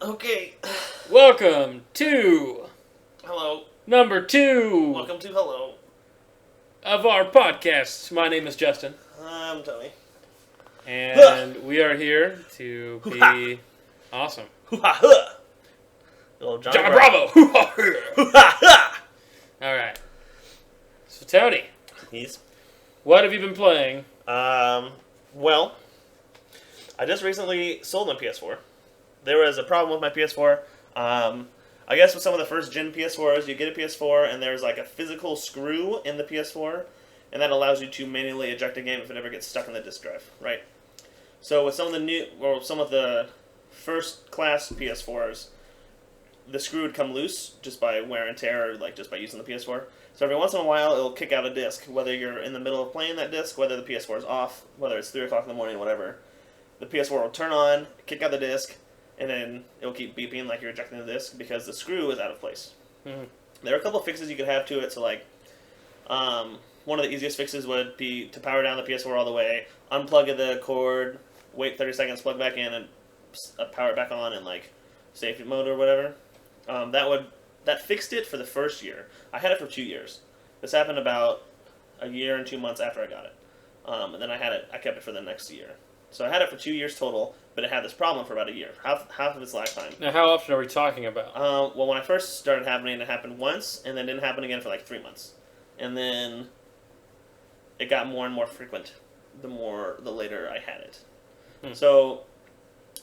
Okay. Welcome to Hello. number 2 Welcome to Hello. of our podcast. My name is Justin, I'm Tony. and we are here to be awesome. Hoo-ha-ha! Little Johnny John Bravo. Bravo! Hoo-ha-ha! Alright. So, Tony, He's... what have you been playing? Well, I just recently sold my PS4. There was a problem with my PS4. I guess with some of the first gen PS4s, you get a PS4 and there's like a physical screw in the PS4, and that allows you to manually eject a game if it ever gets stuck in the disk drive, right? So with some of the first class PS4s, the screw would come loose just by wear and tear, or like just by using the PS4. So every once in a while, it'll kick out a disc, whether you're in the middle of playing that disc, whether the PS4 is off, whether it's 3 o'clock in the morning, whatever. The PS4 will turn on, kick out the disc, and then it'll keep beeping like you're ejecting the disc because the screw is out of place. Mm-hmm. There are a couple fixes you could have to it. So like, one of the easiest fixes would be to power down the PS4 all the way, unplug the cord, wait 30 seconds, plug back in, and power it back on in like safety mode or whatever. That fixed it for the first year. I had it for 2 years. This happened about a year and 2 months after I got it. And then I kept it for the next year. So I had it for 2 years total, but it had this problem for about a year, half of its lifetime. Now, how often are we talking about? Well, when I first started happening, it happened once, and then didn't happen again for like 3 months. And then it got more and more frequent the later I had it. So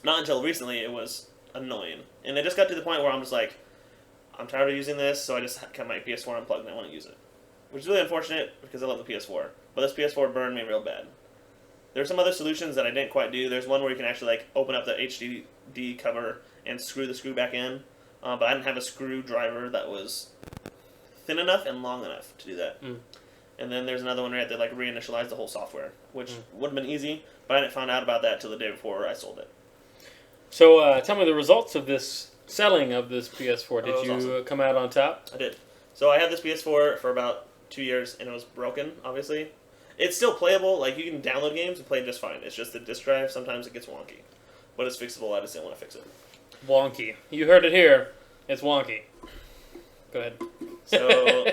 not until recently it was annoying. And it just got to the point where I'm just like, I'm tired of using this, so I just kept my PS4 unplugged and I want to use it. Which is really unfortunate because I love the PS4. But this PS4 burned me real bad. There's some other solutions that I didn't quite do. There's one where you can actually like open up the HDD cover and screw the screw back in. But I didn't have a screwdriver that was thin enough and long enough to do that. And then there's another one where I had to like reinitialize the whole software, which would have been easy, but I didn't find out about that till the day before I sold it. So, tell me the results of this selling of this PS4. Did you awesome. come out on top? I did. So I had this PS4 for about 2 years, and it was broken, obviously. It's still playable. Like, you can download games and play it just fine. It's just the disk drive, sometimes it gets wonky. But it's fixable. I just didn't want to fix it. Wonky. You heard it here. It's wonky. Go ahead. So,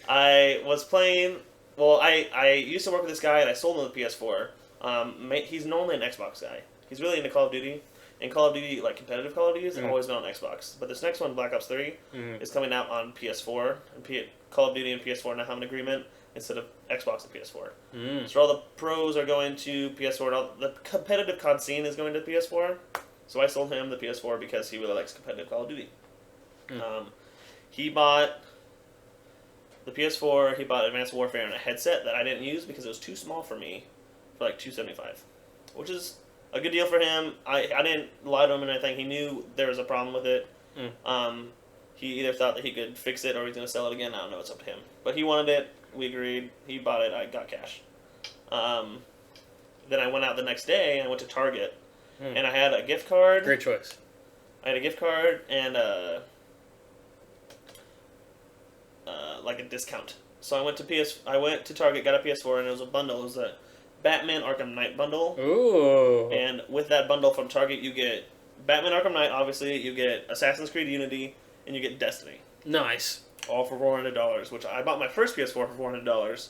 I was playing... Well, I used to work with this guy, and I sold him the PS4. He's normally an Xbox guy. He's really into Call of Duty. And Call of Duty, like competitive Call of Duty, has always been on Xbox. But this next one, Black Ops 3, is coming out on PS4. And Call of Duty and PS4 now have an agreement instead of Xbox and PS4. So all the pros are going to PS4. And all the competitive COD scene is going to PS4. So I sold him the PS4 because he really likes competitive Call of Duty. He bought the PS4, he bought Advanced Warfare and a headset that I didn't use because it was too small for me for like $275, which is a good deal for him. I didn't lie to him or anything. He knew there was a problem with it. He either thought that he could fix it or he's going to sell it again. I don't know. It's up to him. But he wanted it. We agreed. He bought it. I got cash. Then I went out the next day and I went to Target. And I had a gift card. Great choice. I had a gift card and like a discount. So I went to Target, got a PS4, and it was a bundle. It was a Batman Arkham Knight bundle. Ooh. And with that bundle from Target, you get Batman Arkham Knight, obviously, you get Assassin's Creed Unity, and you get Destiny. Nice. All for $400, which I bought my first PS4 for $400.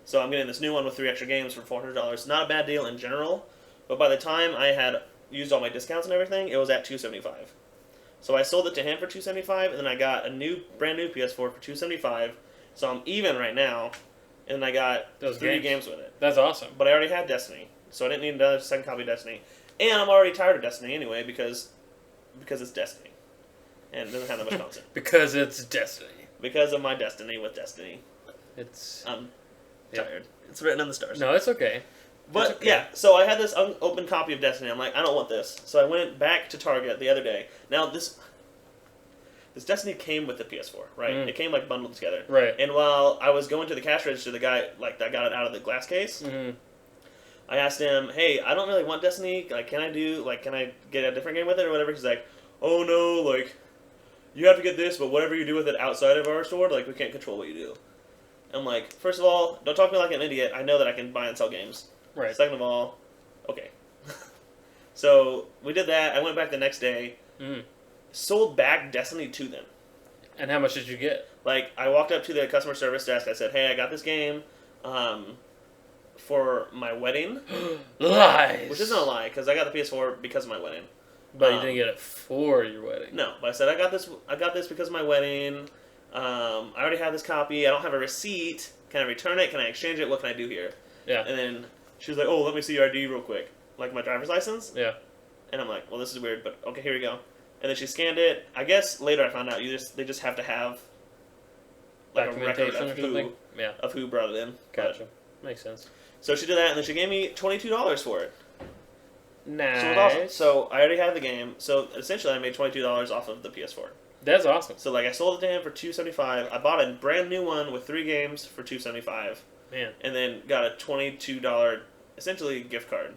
So I'm getting this new one with 3 extra games for $400. Not a bad deal in general, but by the time I had used all my discounts and everything, it was at $275. So I sold it to him for $275, and then I got a brand new PS4 for $275. So I'm even right now. And I got 3 games with it. That's awesome. But I already had Destiny, so I didn't need another second copy of Destiny. And I'm already tired of Destiny anyway because it's Destiny. And it doesn't have that much content. Because it's Destiny. Because of my destiny with Destiny. I'm tired. It's written in the stars. No, it's okay. But, okay. yeah, so I had this unopened copy of Destiny. I'm like, I don't want this. So I went back to Target the other day. Now, this Destiny came with the PS4, right? It came like bundled together. Right. And while I was going to the cash register, the guy that got it out of the glass case, I asked him, "Hey, I don't really want Destiny. Like, can I get a different game with it or whatever?" He's like, "Oh no, like, you have to get this, but whatever you do with it outside of our store, like, we can't control what you do." I'm like, first of all, don't talk to me like an idiot. I know that I can buy and sell games. Right. Second of all, okay. So we did that. I went back the next day. sold back Destiny to them. And how much did you get? Like, I walked up to the customer service desk. I said, "Hey, I got this game for my wedding." Lies. Which isn't a lie, because I got the PS4 because of my wedding. But you didn't get it for your wedding. No, but I said I got this because of my wedding. I already have this copy. I don't have a receipt. Can I return it? Can I exchange it? What can I do here? Yeah. And then she was like, "Oh, let me see your ID real quick, like my driver's license." Yeah. And I'm like, "Well, this is weird, but okay, here we go." And then she scanned it. I guess later I found out they just have to have like a record of who brought it in. Gotcha. Makes sense. So she did that, and then she gave me $22 for it. Nice. So it was awesome. So I already had the game. So essentially, I made $22 off of the PS4. That's awesome. So like I sold it to him for $275. I bought a brand new one with 3 games for $275. Man. And then got a $22 essentially gift card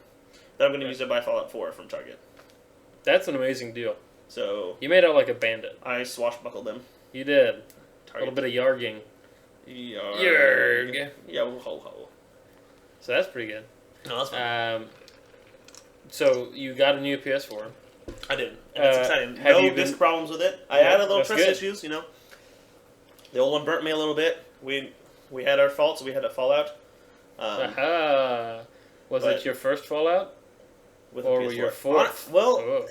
that I'm going to use to buy Fallout 4 from Target. That's an amazing deal. So you made out like a bandit. I swashbuckled them. You did. Target. A little bit of yarging. Yarg. Yeah, ho ho. So that's pretty good. No, that's fine. So you got a new PS4. I did. And it's exciting. Have No you disc problems with it. I had a little trust good. issues, you know. The old one burnt me a little bit. We had our faults. We had a Fallout. Was it your first Fallout? With or PS4. your fourth? No.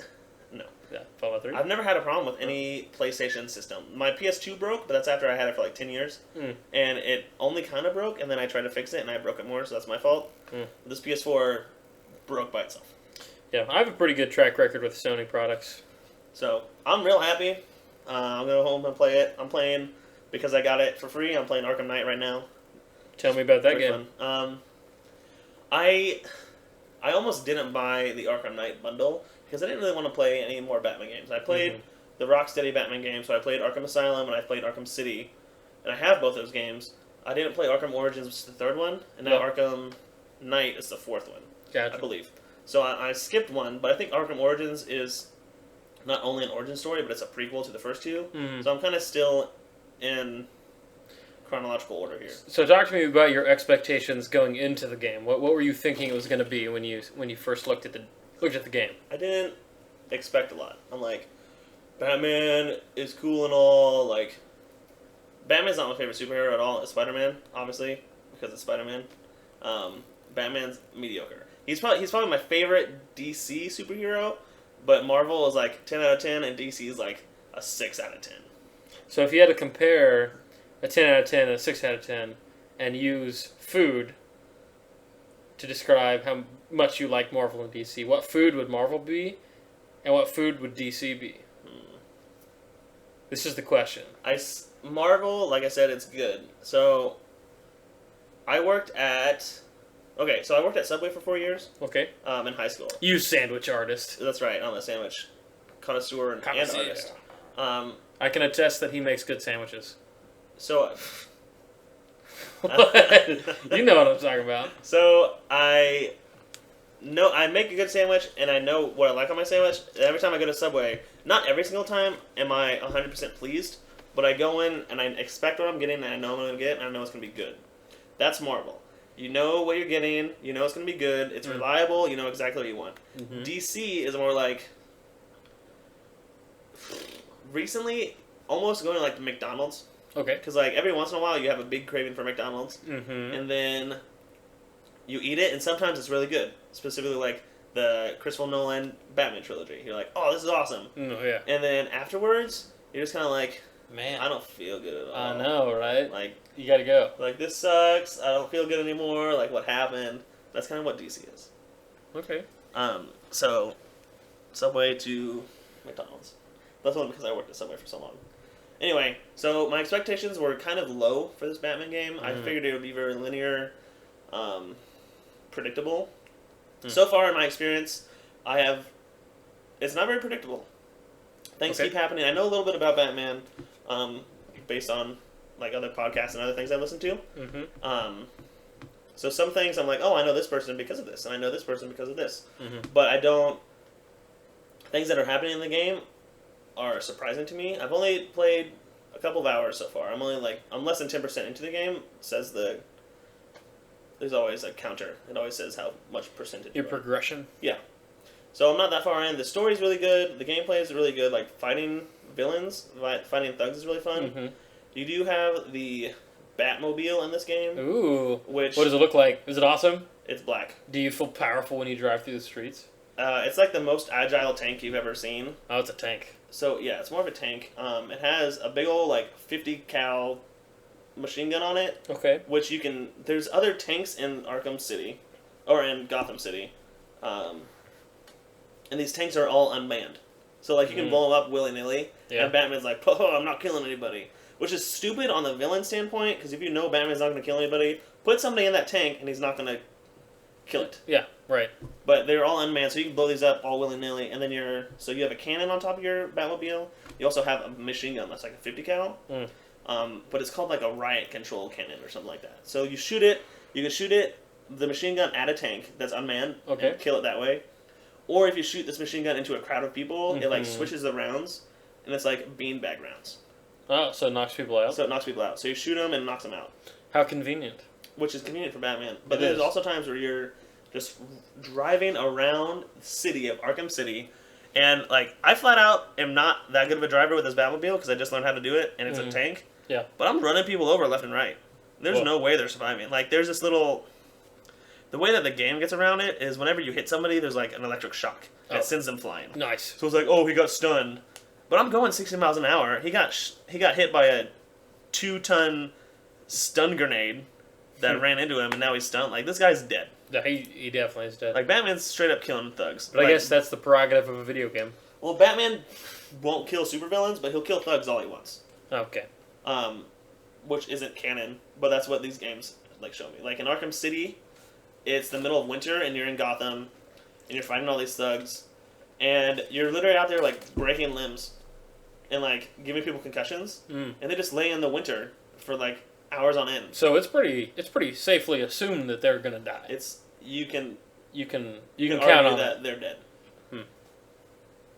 Yeah, Fallout 3. I've never had a problem with any PlayStation system. My PS2 broke, but that's after I had it for like 10 years. And it only kind of broke, and then I tried to fix it, and I broke it more, so that's my fault. This PS4 broke by itself. Yeah, I have a pretty good track record with Sony products. So, I'm real happy. I'm going to go home and play it. I'm playing, because I got it for free, I'm playing Arkham Knight right now. Tell me about that game. Fun. I almost didn't buy the Arkham Knight bundle, because I didn't really want to play any more Batman games. I played the Rocksteady Batman games, so I played Arkham Asylum and I played Arkham City, and I have both those games. I didn't play Arkham Origins, which is the third one, and now Arkham Knight is the fourth one, I believe. So I skipped one, but I think Arkham Origins is not only an origin story, but it's a prequel to the first two. So I'm kind of still in chronological order here. So talk to me about your expectations going into the game. What were you thinking it was going to be when you first looked at the game? I didn't expect a lot. I'm like, Batman is cool and all. Like, Batman's not my favorite superhero at all. It's Spider-Man, obviously, because it's Spider-Man. Batman's mediocre. He's probably my favorite DC superhero, but Marvel is like 10 out of 10, and DC is like a 6 out of 10. So if you had to compare a 10 out of 10 and a 6 out of 10, and use food to describe how much you like Marvel and DC, what food would Marvel be, and what food would DC be? This is the question. Marvel, like I said, it's good. So I worked at Subway for 4 years. Okay. In high school. You sandwich artist. That's right. I'm a sandwich connoisseur and artist. I can attest that he makes good sandwiches. So, you know what I'm talking about. So I make a good sandwich, and I know what I like on my sandwich. Every time I go to Subway, not every single time am I 100% pleased, but I go in and I expect what I'm getting, and I know what I'm going to get, and I know it's going to be good. That's Marvel. You know what you're getting. You know it's going to be good. It's reliable. You know exactly what you want. DC is more like, recently, almost going to like McDonald's. Okay. Because like every once in a while you have a big craving for McDonald's, and then you eat it, and sometimes it's really good. Specifically like the Christopher Nolan Batman trilogy. You're like, oh, this is awesome. Yeah. And then afterwards, you're just kind of like, man, I don't feel good at all. I know, right? Like, you gotta go. Like, this sucks. I don't feel good anymore. Like, what happened? That's kind of what DC is. Okay. So Subway to McDonald's. That's only because I worked at Subway for so long. Anyway, so my expectations were kind of low for this Batman game. I figured it would be very linear, predictable. So far in my experience, it's not very predictable. Things keep happening. I know a little bit about Batman, based on like other podcasts and other things I listen to. So some things I'm like, oh, I know this person because of this, and I know this person because of this. But I don't. Things that are happening in the game are surprising to me. I've only played a couple of hours so far. I'm less than 10% into the game. It says there's always a counter. It always says how much percentage. Your progression. Yeah. So I'm not that far in. The story's really good. The gameplay is really good. Like, fighting villains, fighting thugs is really fun. Mm-hmm. You do have the Batmobile in this game. Ooh. Which... What does it look like? Is it awesome? It's black. Do you feel powerful when you drive through the streets? It's like the most agile tank you've ever seen. Oh, it's a tank. So, yeah, it's more of a tank. It has a big old, like, 50 cal machine gun on it. Okay. Which you can... There's other tanks in Arkham City. Or in Gotham City. And these tanks are all unmanned. So, like, you can blow them up willy-nilly. Yeah. And Batman's like, oh, I'm not killing anybody. Which is stupid on the villain standpoint, because if you know Batman's not going to kill anybody, put somebody in that tank and he's not going to kill it. Yeah, right. But they're all unmanned, so you can blow these up all willy-nilly, and then so you have a cannon on top of your Batmobile. You also have a machine gun that's like a 50 cal. But it's called like a riot control cannon or something like that. So you shoot it, the machine gun at a tank that's unmanned, and kill it that way. Or if you shoot this machine gun into a crowd of people, it like switches the rounds, and it's like beanbag rounds. Oh, so it knocks people out? So it knocks people out. So you shoot them and it knocks them out. How convenient. Which is convenient for Batman. But there's also times where you're just driving around the city of Arkham City, and like I flat out am not that good of a driver with this Batmobile because I just learned how to do it, and it's a tank. Yeah. But I'm running people over left and right. There's no way they're surviving. Like there's this little... The way that the game gets around it is whenever you hit somebody, there's like an electric shock that sends them flying. Nice. So it's like, oh, he got stunned. But I'm going 60 miles an hour. He got hit by a 2-ton stun grenade that ran into him, and now he's stunned. Like, this guy's dead. Yeah, he definitely is dead. Like, Batman's straight up killing thugs. But I guess that's the prerogative of a video game. Well, Batman won't kill supervillains, but he'll kill thugs all he wants. Okay. Which isn't canon, but that's what these games like show me. Like in Arkham City, it's the middle of winter, and you're in Gotham, and you're fighting all these thugs, and you're literally out there like breaking limbs, and like giving people concussions, and they just lay in the winter for like hours on end. So it's pretty safely assumed that they're gonna die. You can count on that they're dead.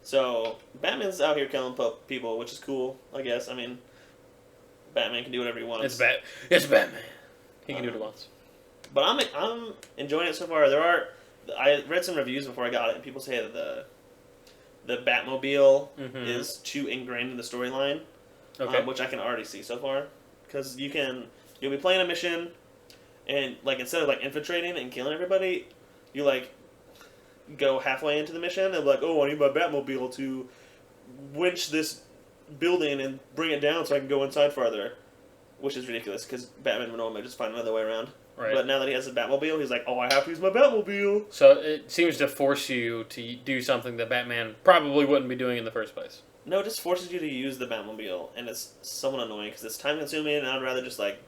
So Batman's out here killing people, which is cool, I guess. I mean, Batman can do whatever he wants. It's Batman. He can do what he wants. But I'm enjoying it so far. I read some reviews before I got it, and people say that the Batmobile is too ingrained in the storyline, which I can already see so far. Because you'll be playing a mission, and like instead of like infiltrating and killing everybody, you like go halfway into the mission and be like, oh, I need my Batmobile to winch this building and bring it down so I can go inside farther, which is ridiculous because Batman would normally just find another way around. Right. But now that he has a Batmobile, he's like, oh, I have to use my Batmobile. So it seems to force you to do something that Batman probably wouldn't be doing in the first place. No, it just forces you to use the Batmobile, and it's somewhat annoying because it's time-consuming, and I'd rather just, like,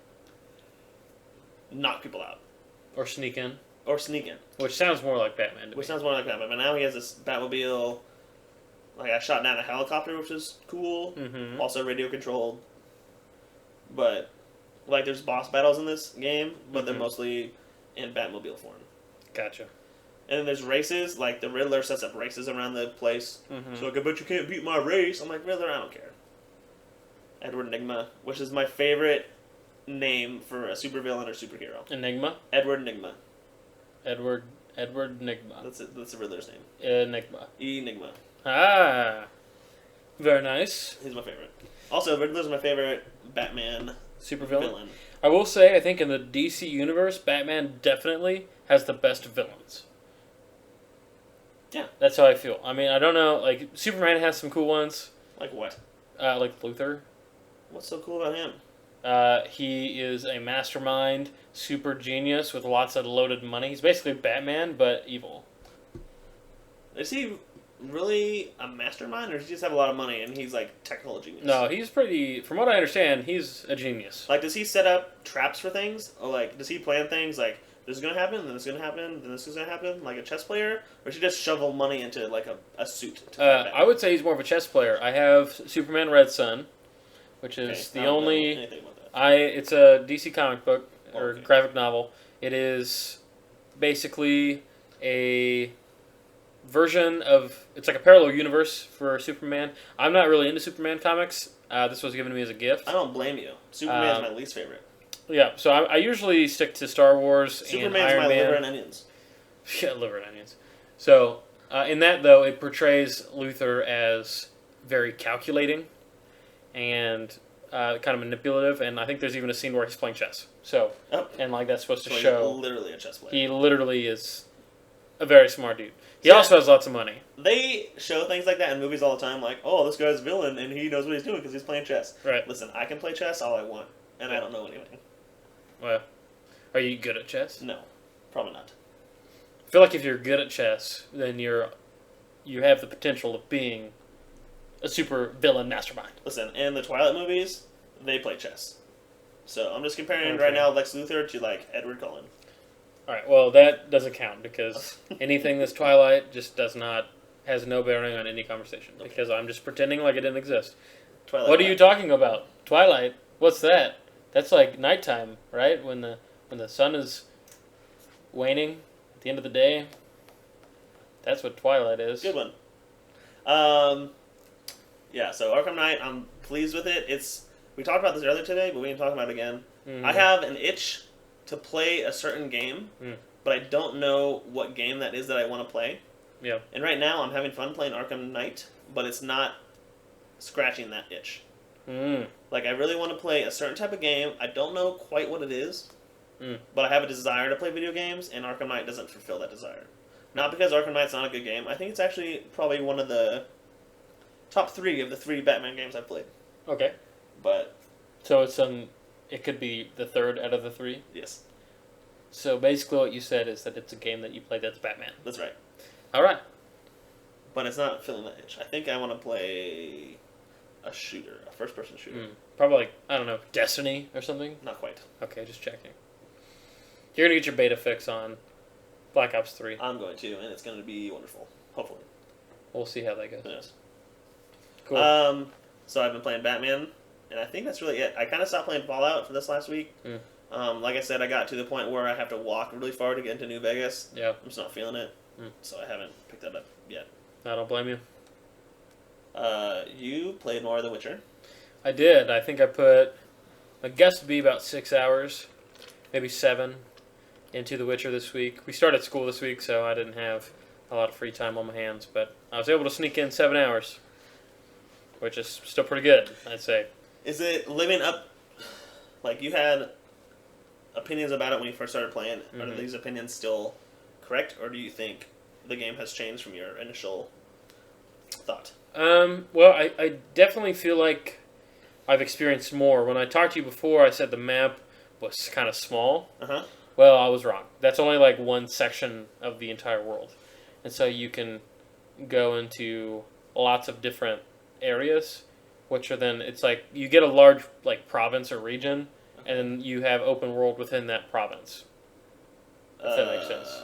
knock people out. Or sneak in. Which sounds more like Batman to me. Sounds more like Batman, but now he has this Batmobile. Like, I shot down a helicopter, which is cool. Also radio-controlled. But... Like, there's boss battles in this game, but they're mostly in Batmobile form. Gotcha. And then there's races, like the Riddler sets up races around the place. So like, I bet you can't beat my race. I'm like, Riddler, I don't care. Edward Nygma, which is my favorite name for a supervillain or superhero. Enigma? Edward Nygma. Edward Nygma. That's the Riddler's name. Enigma. Enigma. Ah. Very nice. He's my favorite. Also, Riddler's my favorite Batman supervillain. I will say, I think in the DC universe, Batman definitely has the best villains. Yeah. That's how I feel. I mean, I don't know, like, Superman has some cool ones. Like what? Like Luthor. What's so cool about him? He is a mastermind, super genius with lots of loaded money. He's basically Batman, but evil. Is he really a mastermind, or does he just have a lot of money and he's like technical genius? No, he's pretty. From what I understand, he's a genius. Like, does he set up traps for things, or like, does he plan things like this is gonna happen, then this is gonna happen, then this is gonna happen, like a chess player, or does he just shovel money into like a suit? I would say he's more of a chess player. I have Superman Red Son, which is the only. Anything about that. It's a DC comic book or graphic novel. It is basically a version of, it's like a parallel universe for Superman. I'm not really into Superman comics. This was given to me as a gift. I don't blame you. Superman's my least favorite. Yeah, so I usually stick to Star Wars and Iron Man. Superman's my liver and onions. Yeah, liver and onions. So In that, though, it portrays Luthor as very calculating and kind of manipulative, and I think there's even a scene where he's playing chess. So, and like that's supposed to show literally a chess player. He literally is a very smart dude. He also has lots of money. They show things like that in movies all the time, like, oh, this guy's a villain and he knows what he's doing because he's playing chess. Right. Listen, I can play chess all I want, and I don't know anything. Well, are you good at chess? No, probably not. I feel like if you're good at chess, then you have the potential of being a super villain mastermind. Listen, in the Twilight movies, they play chess. So I'm just comparing right now Lex Luthor to like Edward Cullen. Alright, well that doesn't count because anything that's Twilight just has no bearing on any conversation. Okay. Because I'm just pretending like it didn't exist. Twilight. What are you talking about? Twilight? What's that? That's like nighttime, right? When the sun is waning at the end of the day. That's what Twilight is. Good one. Yeah, so Arkham Knight, I'm pleased with it. We talked about this earlier today, but we can talk about it again. Mm-hmm. I have an itch to play a certain game, but I don't know what game that is that I want to play. Yeah. And right now, I'm having fun playing Arkham Knight, but it's not scratching that itch. Like, I really want to play a certain type of game. I don't know quite what it is, but I have a desire to play video games, and Arkham Knight doesn't fulfill that desire. Not because Arkham Knight's not a good game. I think it's actually probably one of the top 3 of the 3 Batman games I've played. Okay. But so it could be the 3rd out of the 3? Yes. So basically what you said is that it's a game that you play that's Batman. That's right. Alright. But it's not filling that itch. I think I want to play a shooter, a first-person shooter. Probably like, I don't know, Destiny or something? Not quite. Okay, just checking. You're going to get your beta fix on Black Ops 3. I'm going to, and it's going to be wonderful. Hopefully. We'll see how that goes. Yes. Cool. So I've been playing Batman, and I think that's really it. I kind of stopped playing Fallout for this last week. Like I said, I got to the point where I have to walk really far to get into New Vegas. Yeah. I'm just not feeling it, so I haven't picked that up yet. I don't blame you. You played more of The Witcher. I did. I think I put, I guess it'd be about 6 hours, maybe 7, into The Witcher this week. We started school this week, so I didn't have a lot of free time on my hands, but I was able to sneak in 7 hours, which is still pretty good, I'd say. Is it living up, like you had opinions about it when you first started playing, are these opinions still correct, or do you think the game has changed from your initial thought? Well, I definitely feel like I've experienced more. When I talked to you before, I said the map was kind of small. Well, I was wrong. That's only like one section of the entire world. And so you can go into lots of different areas, which are then, it's like, you get a large like province or region, and then you have open world within that province. If that makes sense.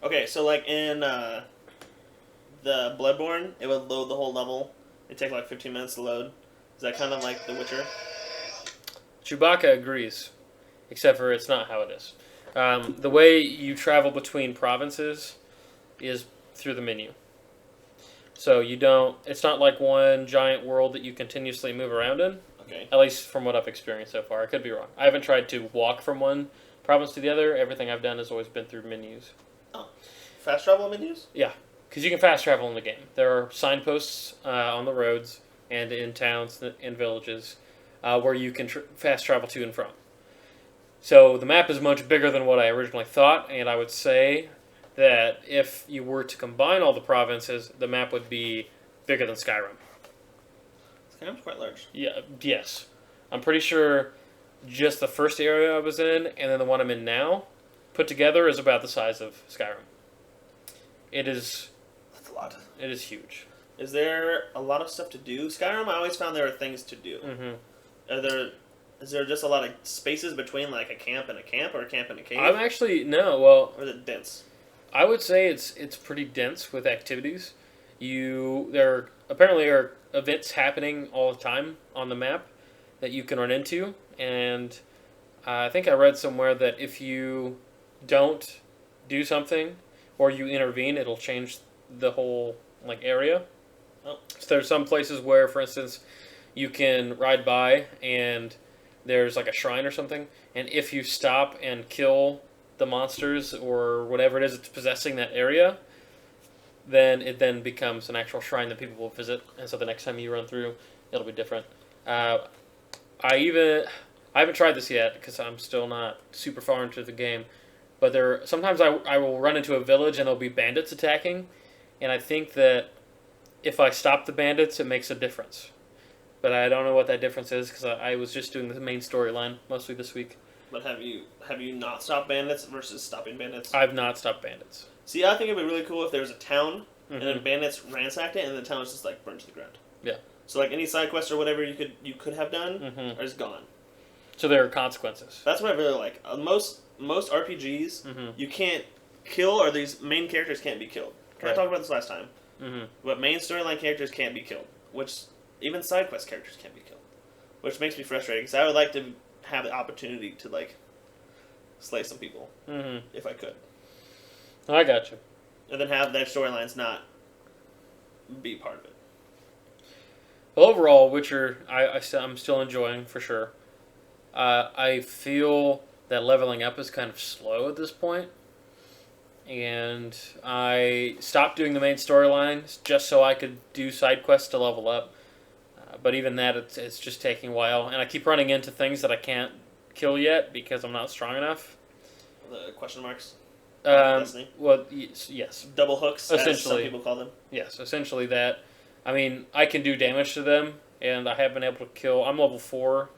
Okay, so like in the Bloodborne, it would load the whole level. It'd take like 15 minutes to load. Is that kind of like The Witcher? Chewbacca agrees, except for it's not how it is. The way you travel between provinces is through the menu. So it's not like one giant world that you continuously move around in. Okay. At least from what I've experienced so far. I could be wrong. I haven't tried to walk from one province to the other. Everything I've done has always been through menus. Oh. Fast travel menus? Yeah, because you can fast travel in the game. There are signposts on the roads and in towns and villages where you can fast travel to and from. So the map is much bigger than what I originally thought, and I would say that if you were to combine all the provinces, the map would be bigger than Skyrim. Skyrim's quite large. Yeah. Yes. I'm pretty sure just the first area I was in, and then the one I'm in now, put together is about the size of Skyrim. That's a lot. It is huge. Is there a lot of stuff to do? Skyrim, I always found there are things to do. Is there just a lot of spaces between like a camp and a camp, or a camp and a cave? Or is it dense? I would say it's pretty dense with activities. There apparently are events happening all the time on the map that you can run into, and I think I read somewhere that if you don't do something or you intervene, it'll change the whole like area. Oh. So there's some places where, for instance, you can ride by and there's like a shrine or something, and if you stop and kill the monsters or whatever it is that's possessing that area, then it then becomes an actual shrine that people will visit, and so the next time you run through, it'll be different. I haven't tried this yet because I'm still not super far into the game, but sometimes I will run into a village and there'll be bandits attacking, and I think that if I stop the bandits, it makes a difference. But I don't know what that difference is because I was just doing the main storyline mostly this week. But have you not stopped bandits versus stopping bandits? I've not stopped bandits. See, I think it'd be really cool if there was a town and then bandits ransacked it and the town was just like burned to the ground. Yeah. So like any side quest or whatever you could have done is gone. So there are consequences. That's what I really like. Most RPGs you can't kill, or these main characters can't be killed. I talked about this last time. But main storyline characters can't be killed, which even side quest characters can't be killed, which makes me frustrated because I would like to have the opportunity to like slay some people if I could. I got you. And then have their storylines not be part of it. Well, overall, Witcher, I'm still enjoying for sure. I feel that leveling up is kind of slow at this point, and I stopped doing the main storylines just so I could do side quests to level up. But even that, it's just taking a while, and I keep running into things that I can't kill yet because I'm not strong enough. The question marks. Well, yes. Double hooks, essentially, as some people call them. Yes, essentially that. I mean, I can do damage to them, and I have been able to kill. I'm level 4,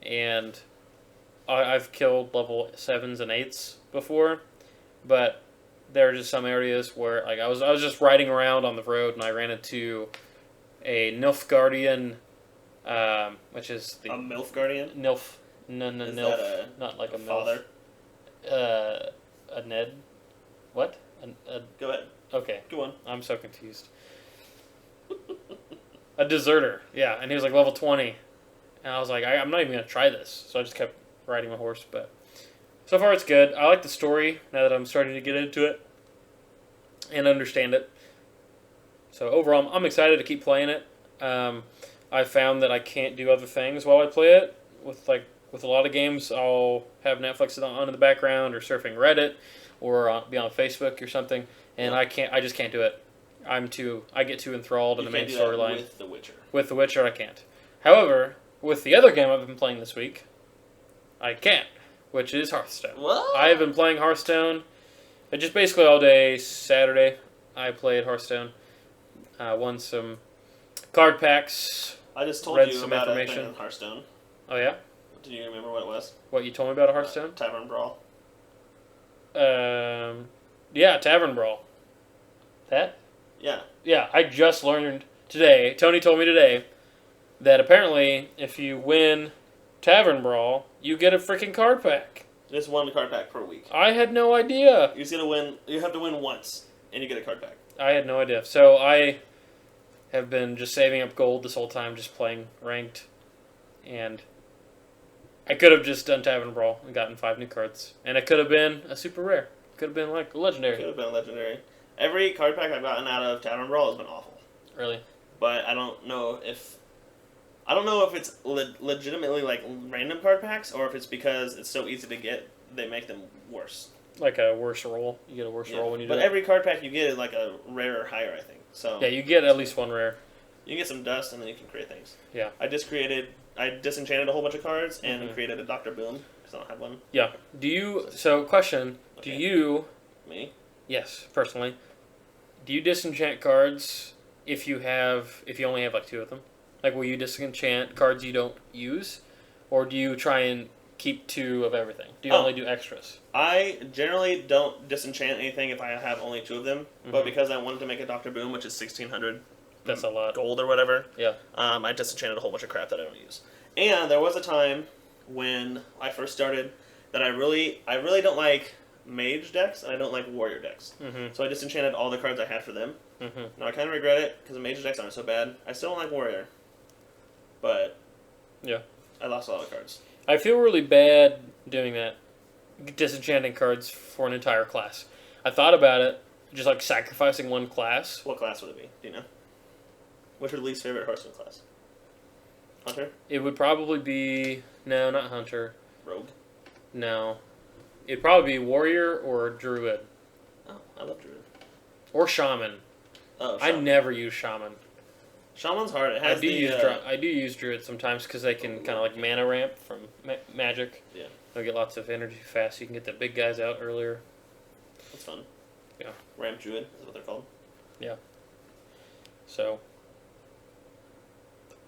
and I've killed level 7s and 8s before, but there are just some areas where, like, I was just riding around on the road, and I ran into a Nilfgaardian, which is the... A Milfgaardian? Nilf. No, Is Nilf. That not like a Milf. father? A Ned? What? Go ahead. Okay. Go on. I'm so confused. A deserter, yeah, and he was like level 20, and I was like, I'm not even gonna try this, so I just kept riding my horse. But so far it's good. I like the story now that I'm starting to get into it and understand it. So overall, I'm excited to keep playing it. I found that I can't do other things while I play it. With a lot of games, I'll have Netflix on in the background or surfing Reddit or be on Facebook or something, and I just can't do it. I get too enthralled in the main storyline. With The Witcher. With The Witcher, I can't. However, with the other game I've been playing this week, I can, which is Hearthstone. What? I have been playing Hearthstone just basically all day Saturday. I played Hearthstone, won some card packs. I just told read you some about information. a thing in Hearthstone. Oh yeah? Do you remember what it was? What you told me about a Hearthstone? Tavern Brawl. Yeah, Tavern Brawl. That? Yeah. Yeah, I just learned today, Tony told me today, that apparently if you win Tavern Brawl, you get a freaking card pack. Just one card pack per week. I had no idea. You have to win once, and you get a card pack. I had no idea. So I have been just saving up gold this whole time, just playing ranked, and I could have just done Tavern Brawl and gotten 5 new cards, and it could have been a super rare. Could have been like a legendary. Could have been legendary. Every card pack I've gotten out of Tavern Brawl has been awful. Really? But I don't know if it's legitimately like random card packs, or if it's because it's so easy to get, they make them worse. Like a worse roll. You get a worse roll when you do it. But every card pack you get is like a rare or higher, I think. So yeah, you get at least one rare. You can get some dust, and then you can create things. Yeah. I disenchanted a whole bunch of cards and created a Dr. Boom, because I don't have one. Yeah. Question, Okay. do you... Me? Yes, personally. Do you disenchant cards if you only have like 2 of them? Like, will you disenchant cards you don't use? Or do you try and keep 2 of everything? Do you only do extras? I generally don't disenchant anything if I have only 2 of them, but because I wanted to make a Dr. Boom, which is 1,600 That's a lot. gold or whatever, Yeah. I disenchanted a whole bunch of crap that I don't use. And there was a time when I first started that I really don't like mage decks, and I don't like warrior decks. So I disenchanted all the cards I had for them. Now I kind of regret it, because the mage decks aren't so bad. I still don't like warrior. But Yeah. I lost a lot of cards. I feel really bad doing that. Disenchanting cards for an entire class. I thought about it, just like sacrificing one class. What class would it be? Do you know? What's your least favorite Hearthstone class? Hunter? It would probably be... No, not Hunter. Rogue? No. It'd probably be Warrior or Druid. Oh, I love Druid. Or Shaman. Oh, I Shaman. never use Shaman. Shaman's hard. It has I do use Druid sometimes because they can kind of like mana ramp from magic. Yeah. They'll get lots of energy fast. You can get the big guys out earlier. That's fun. Yeah. Ramp Druid is what they're called. Yeah. So,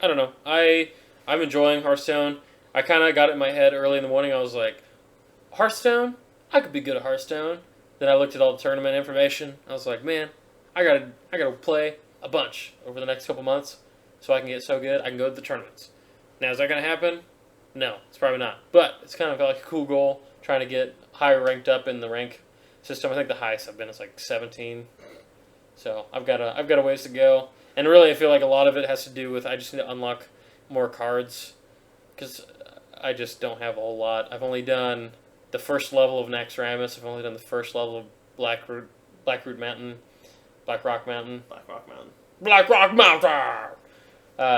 I don't know. I'm enjoying Hearthstone. I kind of got it in my head early in the morning. I was like, Hearthstone? I could be good at Hearthstone. Then I looked at all the tournament information. I was like, man, I gotta play a bunch over the next couple months so I can get so good I can go to the tournaments. Now, is that going to happen? No, it's probably not. But it's kind of like a cool goal, trying to get higher ranked up in the rank system. I think the highest I've been is like 17. So I've got a ways to go. And really, I feel like a lot of it has to do with I just need to unlock more cards because I just don't have a whole lot. I've only done the first level of Naxxramas. I've only done the first level of Blackroot Mountain. Black Rock Mountain.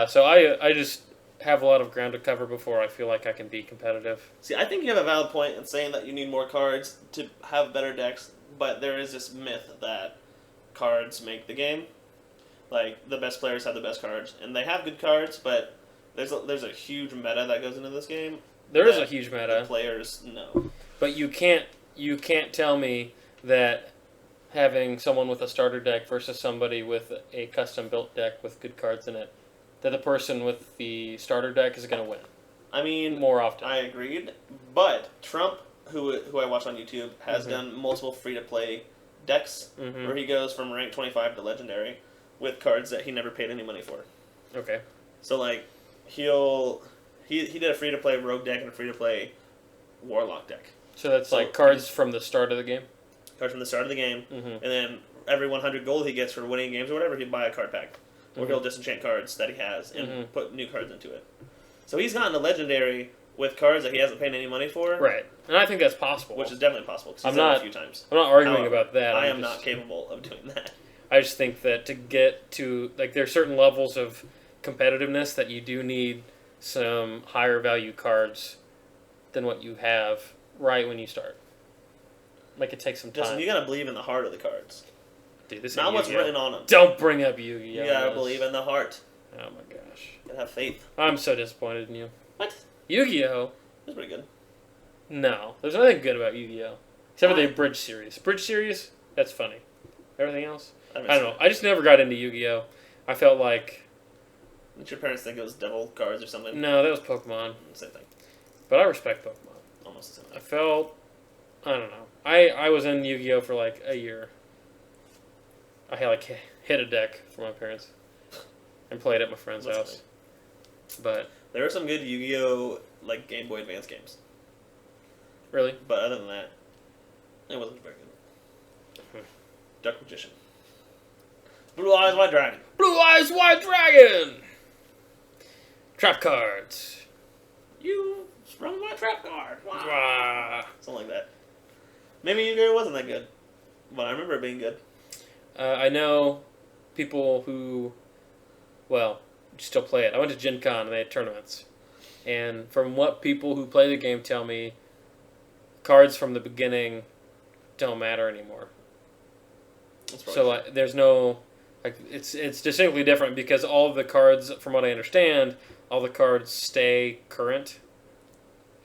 So I just have a lot of ground to cover before I feel like I can be competitive. See, I think you have a valid point in saying that you need more cards to have better decks, but there is this myth that cards make the game. Like, the best players have the best cards, and they have good cards, but there's a huge meta that goes into this game. There is a huge meta. The players know. But you can't tell me that having someone with a starter deck versus somebody with a custom-built deck with good cards in it, that the person with the starter deck is going to win. I mean, more often. I agreed, but Trump, who I watch on YouTube, has done multiple free-to-play decks where he goes from rank 25 to legendary with cards that he never paid any money for. Okay. So, like, he did a free-to-play rogue deck and a free-to-play warlock deck. So that's like cards from the start of the game? Cards from the start of the game, and then every 100 gold he gets for winning games or whatever, he'd buy a card pack. Or he'll disenchant cards that he has and put new cards into it. So he's gotten a legendary with cards that he hasn't paid any money for. Right. And I think that's possible. Which is definitely possible, because he's done it a few times. I'm not arguing about that. I am not capable of doing that. I just think that to get to, like, there are certain levels of competitiveness that you do need some higher value cards than what you have right when you start. Like, it takes some time. Justin, you gotta believe in the heart of the cards. Dude, this not what's written on them. Don't bring up Yu-Gi-Oh! You gotta believe in the heart. Oh my gosh. You gotta have faith. I'm so disappointed in you. What? Yu-Gi-Oh! It's pretty good. No. There's nothing good about Yu-Gi-Oh! Except for the Bridge series. Bridge series? That's funny. Everything else? I don't know. I just never got into Yu-Gi-Oh! I felt like... Did your parents think it was devil cards or something? No, that was Pokemon. Same thing. But I respect Pokemon. Almost the same thing. I felt... I don't know. I was in Yu-Gi-Oh! For like a year. I had like hit a deck for my parents and played at my friend's house. Funny. But there are some good Yu-Gi-Oh! Like Game Boy Advance games. Really? But other than that, it wasn't very good. Dark Magician. Blue Eyes White Dragon. Blue Eyes White Dragon. Trap cards. You sprung my trap card. Wow. Something like that. Maybe Yu-Gi-Oh! Wasn't that good, but I remember it being good. I know people who, well, still play it. I went to Gen Con and they had tournaments. And from what people who play the game tell me, cards from the beginning don't matter anymore. So like, there's no, like, it's distinctly different because all of the cards, from what I understand, all the cards stay current.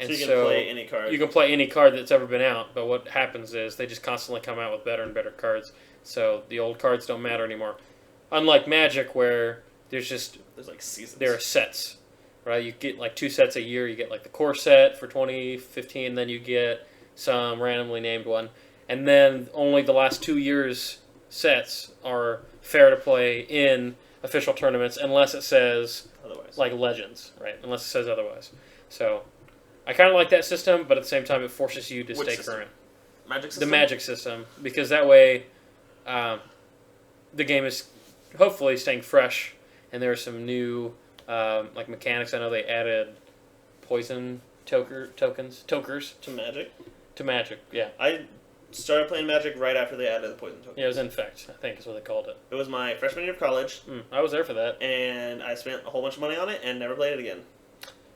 And so you can play any card. You can play any card that's ever been out, but what happens is they just constantly come out with better and better cards. So the old cards don't matter anymore. Unlike Magic, where there's like seasons. There are sets, right? You get like 2 sets a year. You get like the core set for 2015, then you get some randomly named one, and then only the last 2 years sets are fair to play in official tournaments unless it says otherwise, like Legends, right? Unless it says otherwise. So I kind of like that system, but at the same time, it forces you to stay current. Magic system? The Magic system, because that way the game is hopefully staying fresh, and there are some new like mechanics. I know they added poison tokers to Magic. To Magic, yeah. I started playing Magic right after they added the poison tokens. Yeah, it was Infect, I think is what they called it. It was my freshman year of college. I was there for that, and I spent a whole bunch of money on it and never played it again.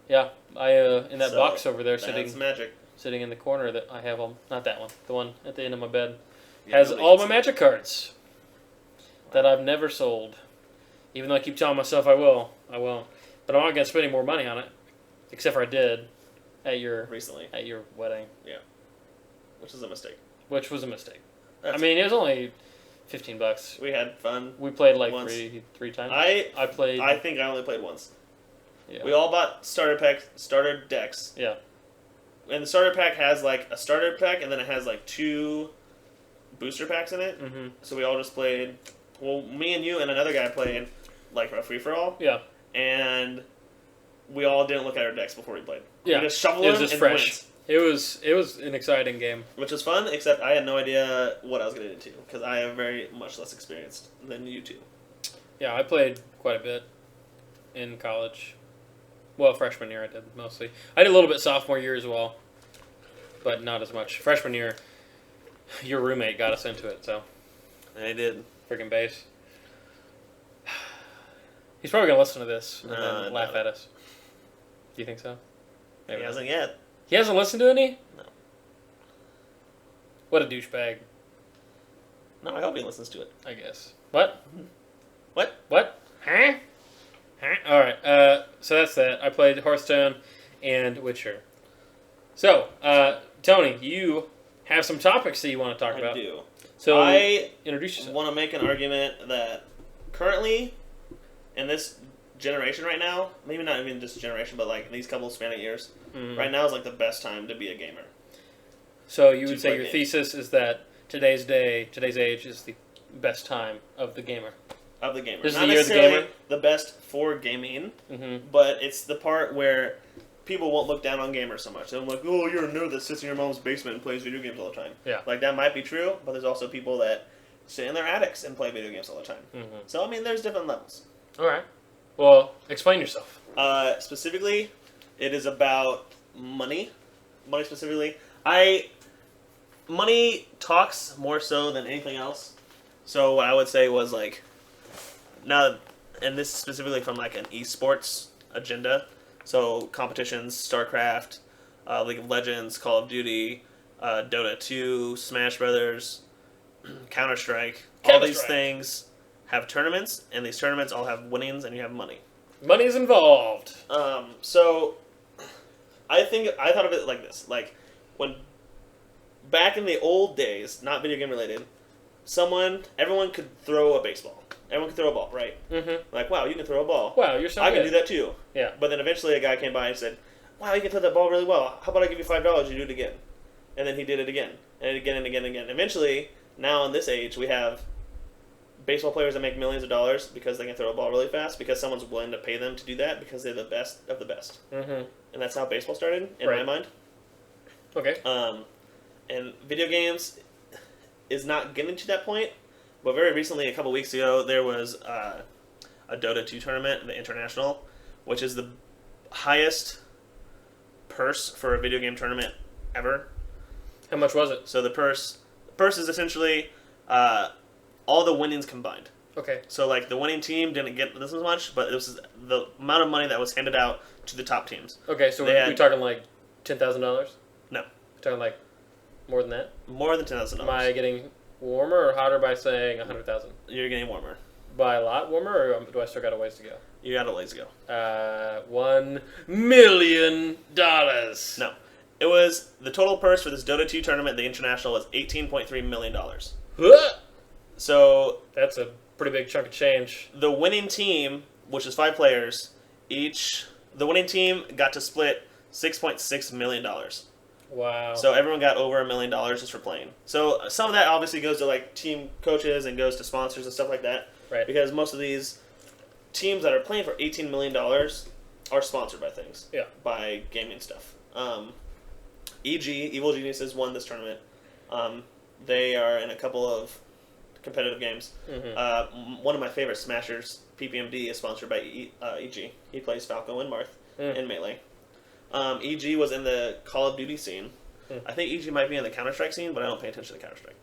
Yeah, I in that box over there sitting in the corner that I have not that one, the one at the end of my bed, has all my Magic cards. that I've never sold. Even though I keep telling myself I will. I won't. But I'm not going to spend any more money on it. Except for I did recently at your wedding. Yeah. Which is a mistake. Which was a mistake. It was only $15. We had fun. We played like once. three times. I played. I think I only played once. Yeah. We all bought starter decks. Yeah. And the starter pack has like a starter pack, and then it has like 2 booster packs in it. Mm-hmm. So we all just played. Well, me and you and another guy played like a free for all. Yeah. And we all didn't look at our decks before we played. Yeah. We just shuffled them and fresh. went. It was an exciting game. Which was fun, except I had no idea what I was getting into because I am very much less experienced than you two. Yeah, I played quite a bit in college. Well, freshman year I did mostly. I did a little bit sophomore year as well, but not as much. Freshman year, your roommate got us into it, so. I did. Freaking bass. He's probably going to listen to this and then laugh at us. Do you think so? Maybe he hasn't yet. He hasn't listened to any? No. What a douchebag. No, I hope he listens to it. I guess. What? What? Huh? All right. So that's that. I played Hearthstone and Witcher. So, Tony, you have some topics that you want to talk about. I do. So I introduce yourself. want to make an argument that currently, in this generation right now, maybe not even just generation, but like these couple spanning years, right now is like the best time to be a gamer. So you would say your thesis is that today's age is the best time of the gamer. Of the gamer. This is not the year of the necessarily gamer? the best for gaming, Mm-hmm. but it's the part where people won't look down on gamers so much. They're like, oh, you're a nerd that sits in your mom's basement and plays video games all the time. Yeah. Like, that might be true, but there's also people that sit in their attics and play video games all the time. Mm-hmm. So, I mean, there's different levels. All right. Well, explain yourself. Specifically, it is about money. Money specifically. Money talks more so than anything else. So what I would say was like, now, and this is specifically from like an esports agenda. So competitions, StarCraft, League of Legends, Call of Duty, Dota 2, Smash Brothers, Counter-Strike. All these things have tournaments, and these tournaments all have winnings, and you have money. Money's involved. So I thought of it like this: like when back in the old days, not video game related, everyone could throw a baseball. Everyone could throw a ball, right? Mm-hmm. Like, wow, you can throw a ball. Wow, you're so I good. can do that too. Yeah. But then eventually a guy came by and said, wow, you can throw that ball really well. How about I give you $5, you do it again? And then he did it again. And again and again and again. Eventually, now in this age, we have baseball players that make millions of dollars because they can throw a ball really fast because someone's willing to pay them to do that because they're the best of the best. Mm-hmm. And that's how baseball started, in my mind. Okay. And video games is not getting to that point. But very recently, a couple weeks ago, there was a Dota 2 tournament, the International, which is the highest purse for a video game tournament ever. How much was it? So the purse is essentially all the winnings combined. Okay. So like the winning team didn't get this much, but this is the amount of money that was handed out to the top teams. Okay, so we're talking like $10,000? No. We're talking like more than that? More than $10,000. Am I getting warmer or hotter by saying 100,000? You're getting warmer. By a lot warmer, or do I still got a ways to go? You got a ways to go. $1 million. No. It was the total purse for this Dota 2 tournament, the International, was $18.3 million. So that's a pretty big chunk of change. The winning team, which is 5 players, the winning team got to split $6.6 million. Wow. So everyone got over $1 million just for playing. So some of that obviously goes to like team coaches and goes to sponsors and stuff like that. Right. Because most of these teams that are playing for $18 million are sponsored by things. Yeah. By gaming stuff. EG, Evil Geniuses, won this tournament. They are in a couple of competitive games. Mm-hmm. One of my favorite smashers, PPMD, is sponsored by EG. He plays Falco and Marth in Melee. EG was in the Call of Duty scene. I think EG might be in the Counter-Strike scene, but I don't pay attention to Counter-Strike.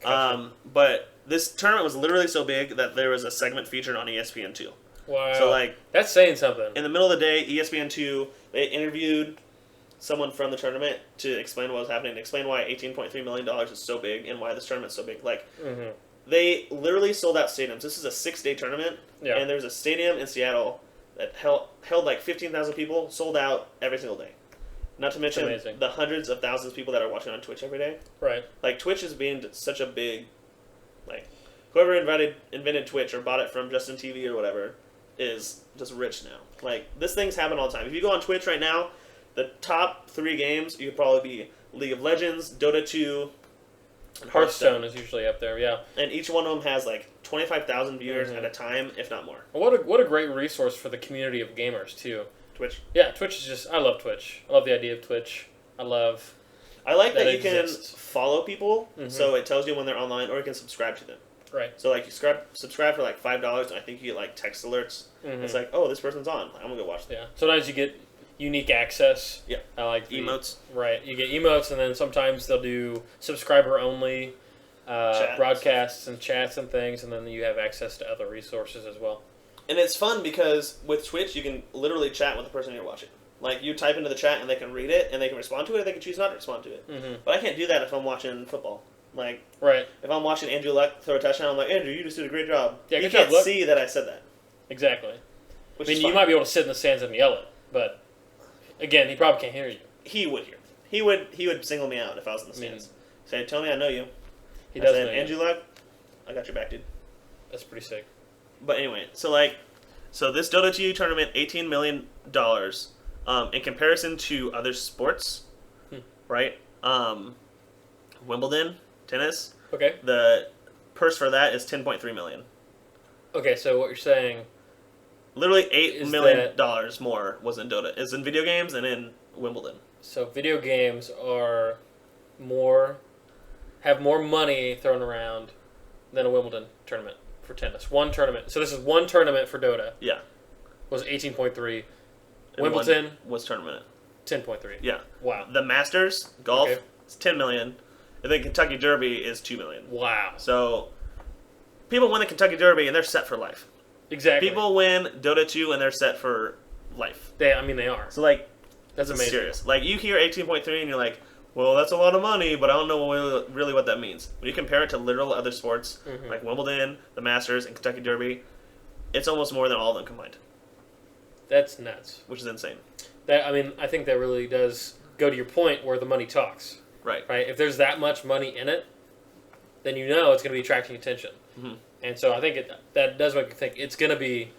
Gotcha. But this tournament was literally so big that there was a segment featured on ESPN2. Wow. So like that's saying something. In the middle of the day, ESPN2, they interviewed someone from the tournament to explain what was happening, explain why $18.3 million is so big and why this tournament's so big. Like, They literally sold out stadiums. This is a 6-day tournament, and there's a stadium in Seattle that held like 15,000 people, sold out every single day. Not to mention the hundreds of thousands of people that are watching on Twitch every day. Right. Like, Twitch is being such a big, like, whoever invented Twitch or bought it from Justin TV or whatever is just rich now. Like, this thing's happening all the time. If you go on Twitch right now, the top 3 games, you could probably be League of Legends, Dota 2, and Hearthstone is usually up there, yeah. And each one of them has like 25,000 viewers at a time, if not more. What a great resource for the community of gamers too. Twitch. Yeah, Twitch is just. I love Twitch. I love the idea of Twitch. I like that you can follow people, so it tells you when they're online, or you can subscribe to them. Right. So like you subscribe for like $5, and I think you get like text alerts. It's like, oh, this person's on. I'm gonna go watch them. Yeah. Sometimes you get unique access. Yeah. I like emotes. Right. You get emotes, and then sometimes they'll do subscriber only broadcasts and chats and things, and then you have access to other resources as well. And it's fun because with Twitch, you can literally chat with the person you're watching. Like, you type into the chat, and they can read it, and they can respond to it, or they can choose not to respond to it. But I can't do that if I'm watching football. Like, if I'm watching Andrew Luck throw a touchdown, I'm like, Andrew, you just did a great job. Yeah, you can't see that I said that. Exactly. I mean, you might be able to sit in the stands and yell it, but again, he probably can't hear you. He would hear. He would single me out if I was in the stands. Say, Tony, I know you. He does know Andrew Luck, I got your back, dude. That's pretty sick. But anyway, so this Dota 2 tournament, $18 million, in comparison to other sports, right? Wimbledon, tennis. Okay. The purse for that is $10.3 million. Okay, so what you're saying... Literally $8 million more was in Dota. Is in video games and in Wimbledon. So video games are have more money thrown around than a Wimbledon tournament for tennis. One tournament. So this is one tournament for Dota. Yeah. Was 18.3. Wimbledon was tournament. 10.3. Yeah. Wow. The Masters golf is $10 million. And then Kentucky Derby is $2 million. Wow. So people win the Kentucky Derby and they're set for life. Exactly. People win Dota 2 and they're set for life. They are. So like, that's amazing. Serious. Like, you hear 18.3 and you're like, well, that's a lot of money, but I don't know really what that means. When you compare it to literal other sports, like Wimbledon, the Masters, and Kentucky Derby, it's almost more than all of them combined. That's nuts. Which is insane. I think that really does go to your point where the money talks. Right. Right? If there's that much money in it, then you know it's going to be attracting attention. And so I think that does make you think it's going to be...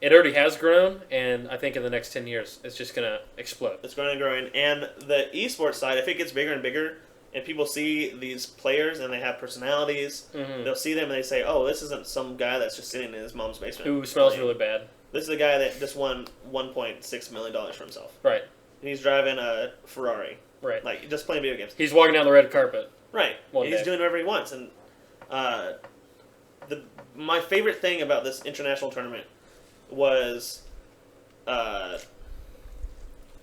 It already has grown, and I think in the next 10 years, it's just going to explode. It's growing and growing. And the esports side, if it gets bigger and bigger, and people see these players and they have personalities, they'll see them and they say, oh, this isn't some guy that's just sitting in his mom's basement. Who smells really bad. This is a guy that just won $1.6 million for himself. Right. And he's driving a Ferrari. Right. Like, just playing video games. He's walking down the red carpet. Right. He's doing whatever he wants. And my favorite thing about this international tournament was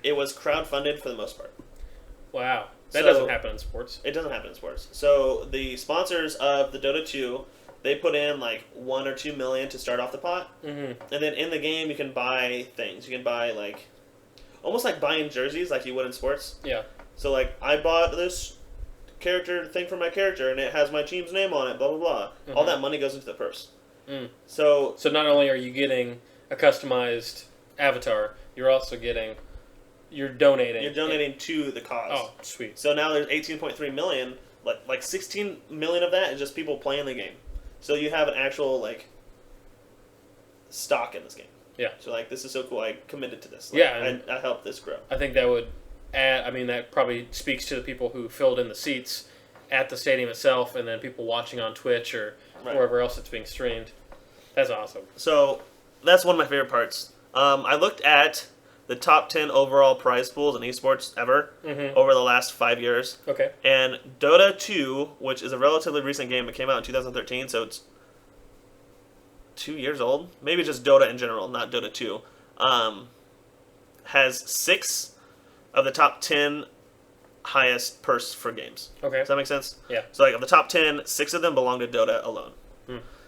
it was crowdfunded for the most part. Wow. That doesn't happen in sports. It doesn't happen in sports. So the sponsors of the Dota 2, they put in like $1 or $2 million to start off the pot. And then in the game you can buy things. You can buy like almost like buying jerseys like you would in sports. Yeah. So like I bought this character thing for my character and it has my team's name on it, blah blah blah. All that money goes into the purse. So not only are you getting a customized avatar, you're donating. You're donating to the cause. Oh, sweet. So now there's 18.3 million. Like 16 million of that is just people playing the game. So you have an actual like stock in this game. Yeah. So like this is so cool. I committed to this. I helped this grow. I think that would add. I mean, that probably speaks to the people who filled in the seats at the stadium itself, and then people watching on Twitch or wherever else it's being streamed. That's awesome. So that's one of my favorite parts. I looked at the top 10 overall prize pools in esports ever over the last 5 years. Okay. And Dota 2, which is a relatively recent game, it came out in 2013, so it's 2 years old. Maybe just Dota in general, not Dota 2. Has 6 of the top 10 highest purse for games. Okay. Does that make sense? Yeah. So like of the top 10, 6 of them belong to Dota alone.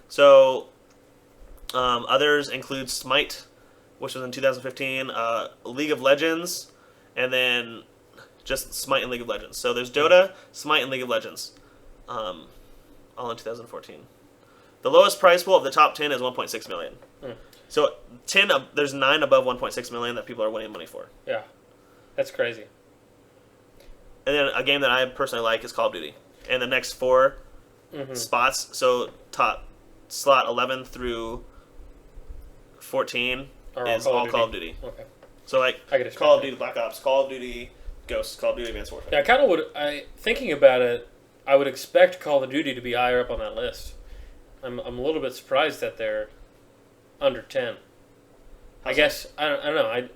So others include Smite, which was in 2015, League of Legends, and then just Smite and League of Legends. So there's Dota, Smite, and League of Legends, all in 2014. The lowest prize pool of the top 10 is 1.6 million. Mm. So there's 9 above 1.6 million that people are winning money for. Yeah, that's crazy. And then a game that I personally like is Call of Duty. And the next 4 spots, so top slot 11 through 14 is all Call of Duty. Okay. So like Call of Duty Black Ops, Call of Duty Ghosts, Call of Duty Advanced Warfare. Yeah, I kind of would. Thinking about it, I would expect Call of Duty to be higher up on that list. I'm a little bit surprised that they're under 10. I guess I don't know.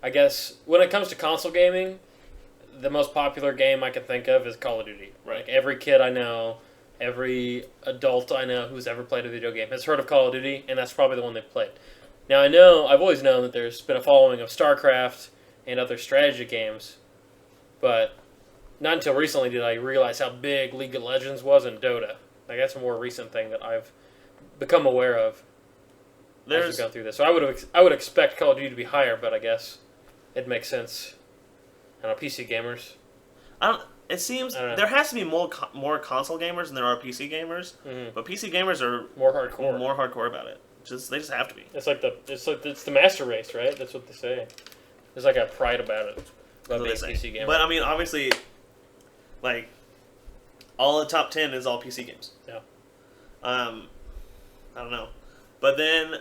I guess when it comes to console gaming, the most popular game I can think of is Call of Duty. Right. Like every kid I know, every adult I know who's ever played a video game has heard of Call of Duty, and that's probably the one they've played. Now I've always known that there's been a following of StarCraft and other strategy games, but not until recently did I realize how big League of Legends was and Dota. Like that's a more recent thing that I've become aware of as we've gone through this. So I would expect Call of Duty to be higher, but I guess it makes sense. I don't know, PC gamers. It seems there has to be more console gamers than there are PC gamers, but PC gamers are more hardcore about it. They just have to be. It's the master race, right? That's what they say. There's like a pride about it. About being PC gamer. But I mean, obviously, like all the top 10 is all PC games. Yeah. I don't know, but then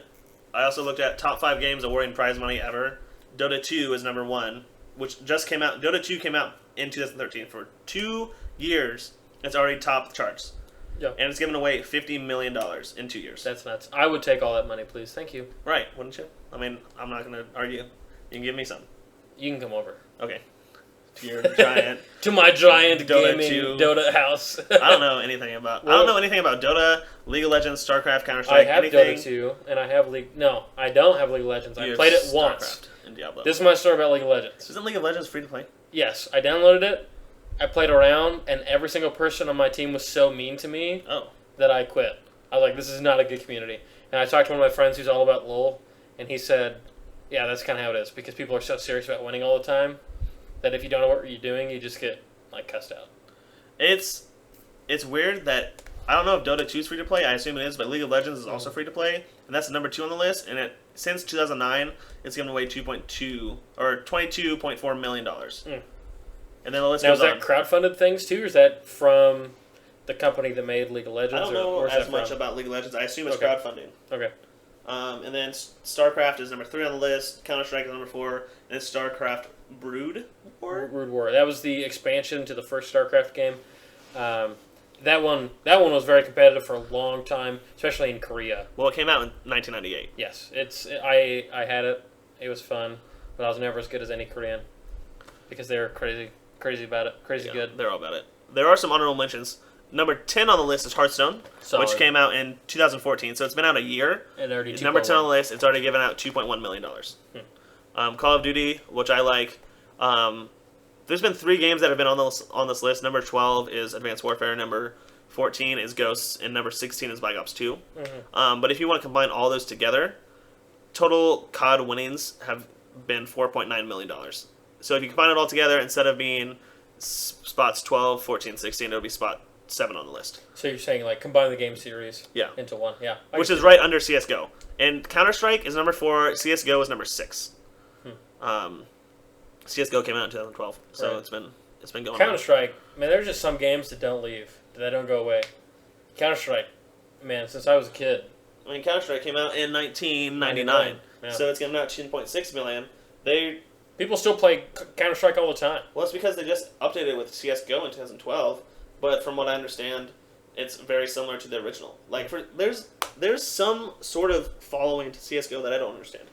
I also looked at top 5 games awarding prize money ever. Dota 2 is number 1, which just came out. Dota 2 came out in 2013. For 2 years, it's already topped the charts. Yeah. And it's given away $50 million in 2 years. That's nuts. I would take all that money, please. Thank you. Right, wouldn't you? I mean, I'm not going to argue. You can give me some. You can come over. Okay. To your giant... to my giant Dota gaming 2. Dota house. I don't know anything about... I don't know anything about Dota, League of Legends, StarCraft, Counter-Strike, I have anything. Dota 2, and I have League... No, I don't have League of Legends. I played it once. And Diablo. This is my story about League of Legends. Isn't League of Legends free to play? Yes, I downloaded it. I played around, and every single person on my team was so mean to me that I quit. I was like, this is not a good community. And I talked to one of my friends who's all about LoL, and he said, yeah, that's kind of how it is, because people are so serious about winning all the time that if you don't know what you're doing, you just get like cussed out. It's weird that I don't know if Dota 2 is free to play. I assume it is, but League of Legends is also free to play, and that's number 2 on the list. And since 2009, it's given away $22.4 million. And then the list goes on. Now, is that crowdfunded things too, or is that from the company that made League of Legends? I don't know as much about League of Legends. I assume it's crowdfunding. Okay. And then StarCraft is number 3 on the list. Counter-Strike is number 4, and then StarCraft Brood War. Brood War. That was the expansion to the first StarCraft game. That one was very competitive for a long time, especially in Korea. Well, it came out in 1998. Yes, I had it. It was fun, but I was never as good as any Korean because they were crazy about it, good. They're all about it. There are some honorable mentions. Number 10 on the list is Hearthstone, which came out in 2014, so it's been out a year. And already it's number 10 on the list. It's already given out $2.1 million. Call of Duty, which I like. There's been 3 games that have been on this list. Number 12 is Advanced Warfare. Number 14 is Ghosts, and number 16 is Black Ops 2. But if you want to combine all those together, total COD winnings have been $4.9 million. So if you combine it all together, instead of being spots 12, 14, 16, it'll be spot 7 on the list. So you're saying like combine the game series into one. Yeah. Which is right under CSGO. And Counter-Strike is number 4, CSGO is number 6. CSGO came out in 2012, so it's been going Counter-Strike, man, there's just some games that don't leave, that don't go away. Counter-Strike, man, since I was a kid. I mean, Counter-Strike came out in 1999, so it's given out $10.6 million. People still play Counter-Strike all the time. Well, it's because they just updated it with CSGO in 2012, but from what I understand, it's very similar to the original. Like, there's some sort of following to CSGO that I don't understand.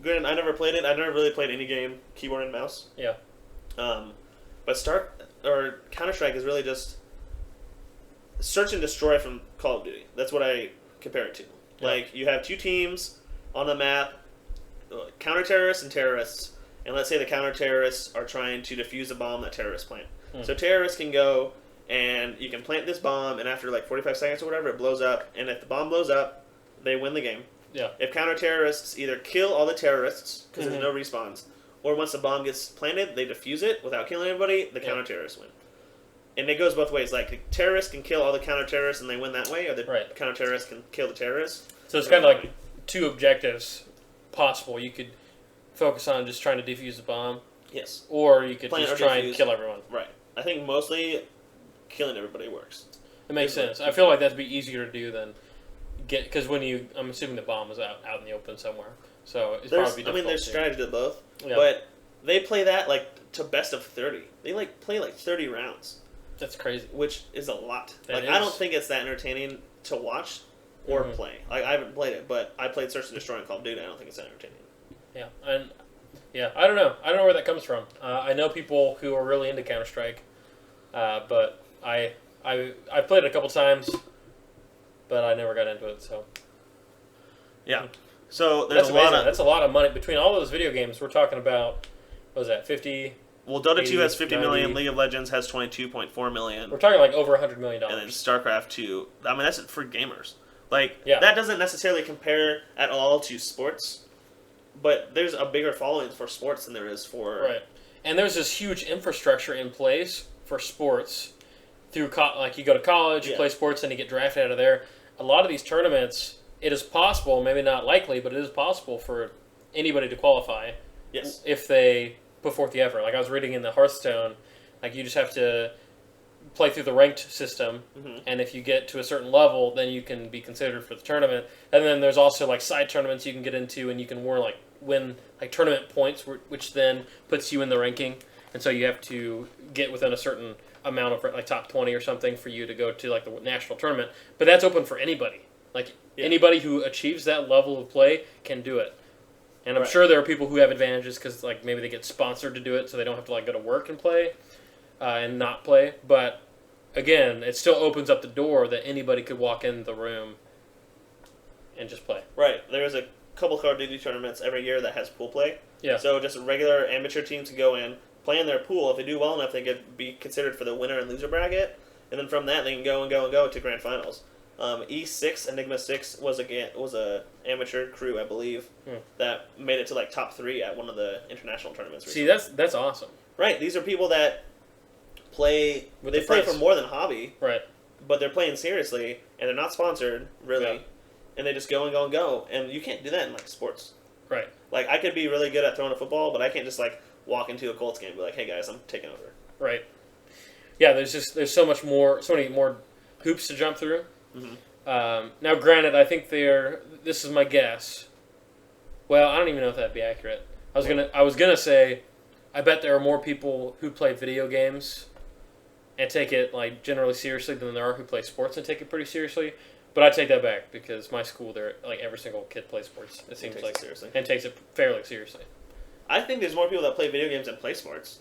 Granted, I never played it. I never really played any game, keyboard and mouse. Yeah. But Counter-Strike is really just search and destroy from Call of Duty. That's what I compare it to. Yeah. Like, you have 2 teams on the map, counter-terrorists and terrorists, and let's say the counter-terrorists are trying to defuse a bomb that terrorists plant. So terrorists can go, and you can plant this bomb, and after like 45 seconds or whatever, it blows up, and if the bomb blows up, they win the game. Yeah. If counter-terrorists either kill all the terrorists, because there's no respawns, or once the bomb gets planted, they defuse it without killing anybody, the counter-terrorists win. And it goes both ways. Like, terrorists can kill all the counter-terrorists and they win that way, or the Right. counter-terrorists can kill the terrorists. So it's kind of like two objectives possible. You could focus on just trying to defuse the bomb. Yes. Or you could Plant just or try defuse. and kill everyone. Right. I think mostly killing everybody works. It makes sense. I feel like that'd be easier to do than because I'm assuming the bomb is out in the open somewhere. So it's probably difficult. there's strategy to both. Yeah. But they play that, like, to best of 30. They, like, play, like, 30 rounds. That's crazy. Which is a lot. That I don't is. think it's that entertaining to watch or play. Like, I haven't played it, but I played Search and Destroy and Call of Duty. I don't think it's that entertaining. Yeah, and I don't know. I don't know where that comes from. I know people who are really into Counter-Strike, but I played it a couple times, but I never got into it. So yeah, so there's that's a lot of money between all those video games. We're talking about what was that 50? Well, Dota 2 has 50 90. million. League of Legends has 22.4 million. We're talking like over $100 million. And then StarCraft 2. I mean, that's for gamers. Like, Yeah. that doesn't necessarily compare at all to sports, but there's a bigger following for sports than there is for... Right. And there's this huge infrastructure in place for sports through, like, you go to college, you play sports, and you get drafted out of there. A lot of these tournaments, it is possible, maybe not likely, but it is possible for anybody to qualify. Yes. If they put forth the effort. Like I was reading in the Hearthstone, like you just have to play through the ranked system, and if you get to a certain level, then you can be considered for the tournament. And then there's also like side tournaments you can get into, and you can win like tournament points, which then puts you in the ranking. And so you have to get within a certain amount of like top 20 or something for you to go to like the national tournament. But that's open for anybody. Like anybody who achieves that level of play can do it. And I'm sure there are people who have advantages because like maybe they get sponsored to do it, so they don't have to like go to work and play and not play. But again, it still opens up the door that anybody could walk in the room and just play. Right. There's a couple Call of Duty tournaments every year that has pool play. Yeah. So just regular amateur teams can go in, play in their pool. If they do well enough, they get be considered for the winner and loser bracket. And then from that, they can go and go and go to grand finals. E6 Enigma 6 was a amateur crew, I believe, that made it to like top 3 at one of the international tournaments recently. See, that's awesome. Right. These are people that play. They play for more than hobby. Right. But they're playing seriously, and they're not sponsored really, and they just go and go and go. And you can't do that in like sports. Right. Like I could be really good at throwing a football, but I can't just like walk into a Colts game and be like, "Hey guys, I'm taking over." Right. Yeah. There's so many more hoops to jump through. Now, granted, I think this is my guess. Well, I don't even know if that'd be accurate. I was gonna say, I bet there are more people who play video games and take it like generally seriously than there are who play sports and take it pretty seriously. But I take that back because my school, there like every single kid plays sports. It seems like seriously and takes it fairly seriously. I think there's more people that play video games than play sports.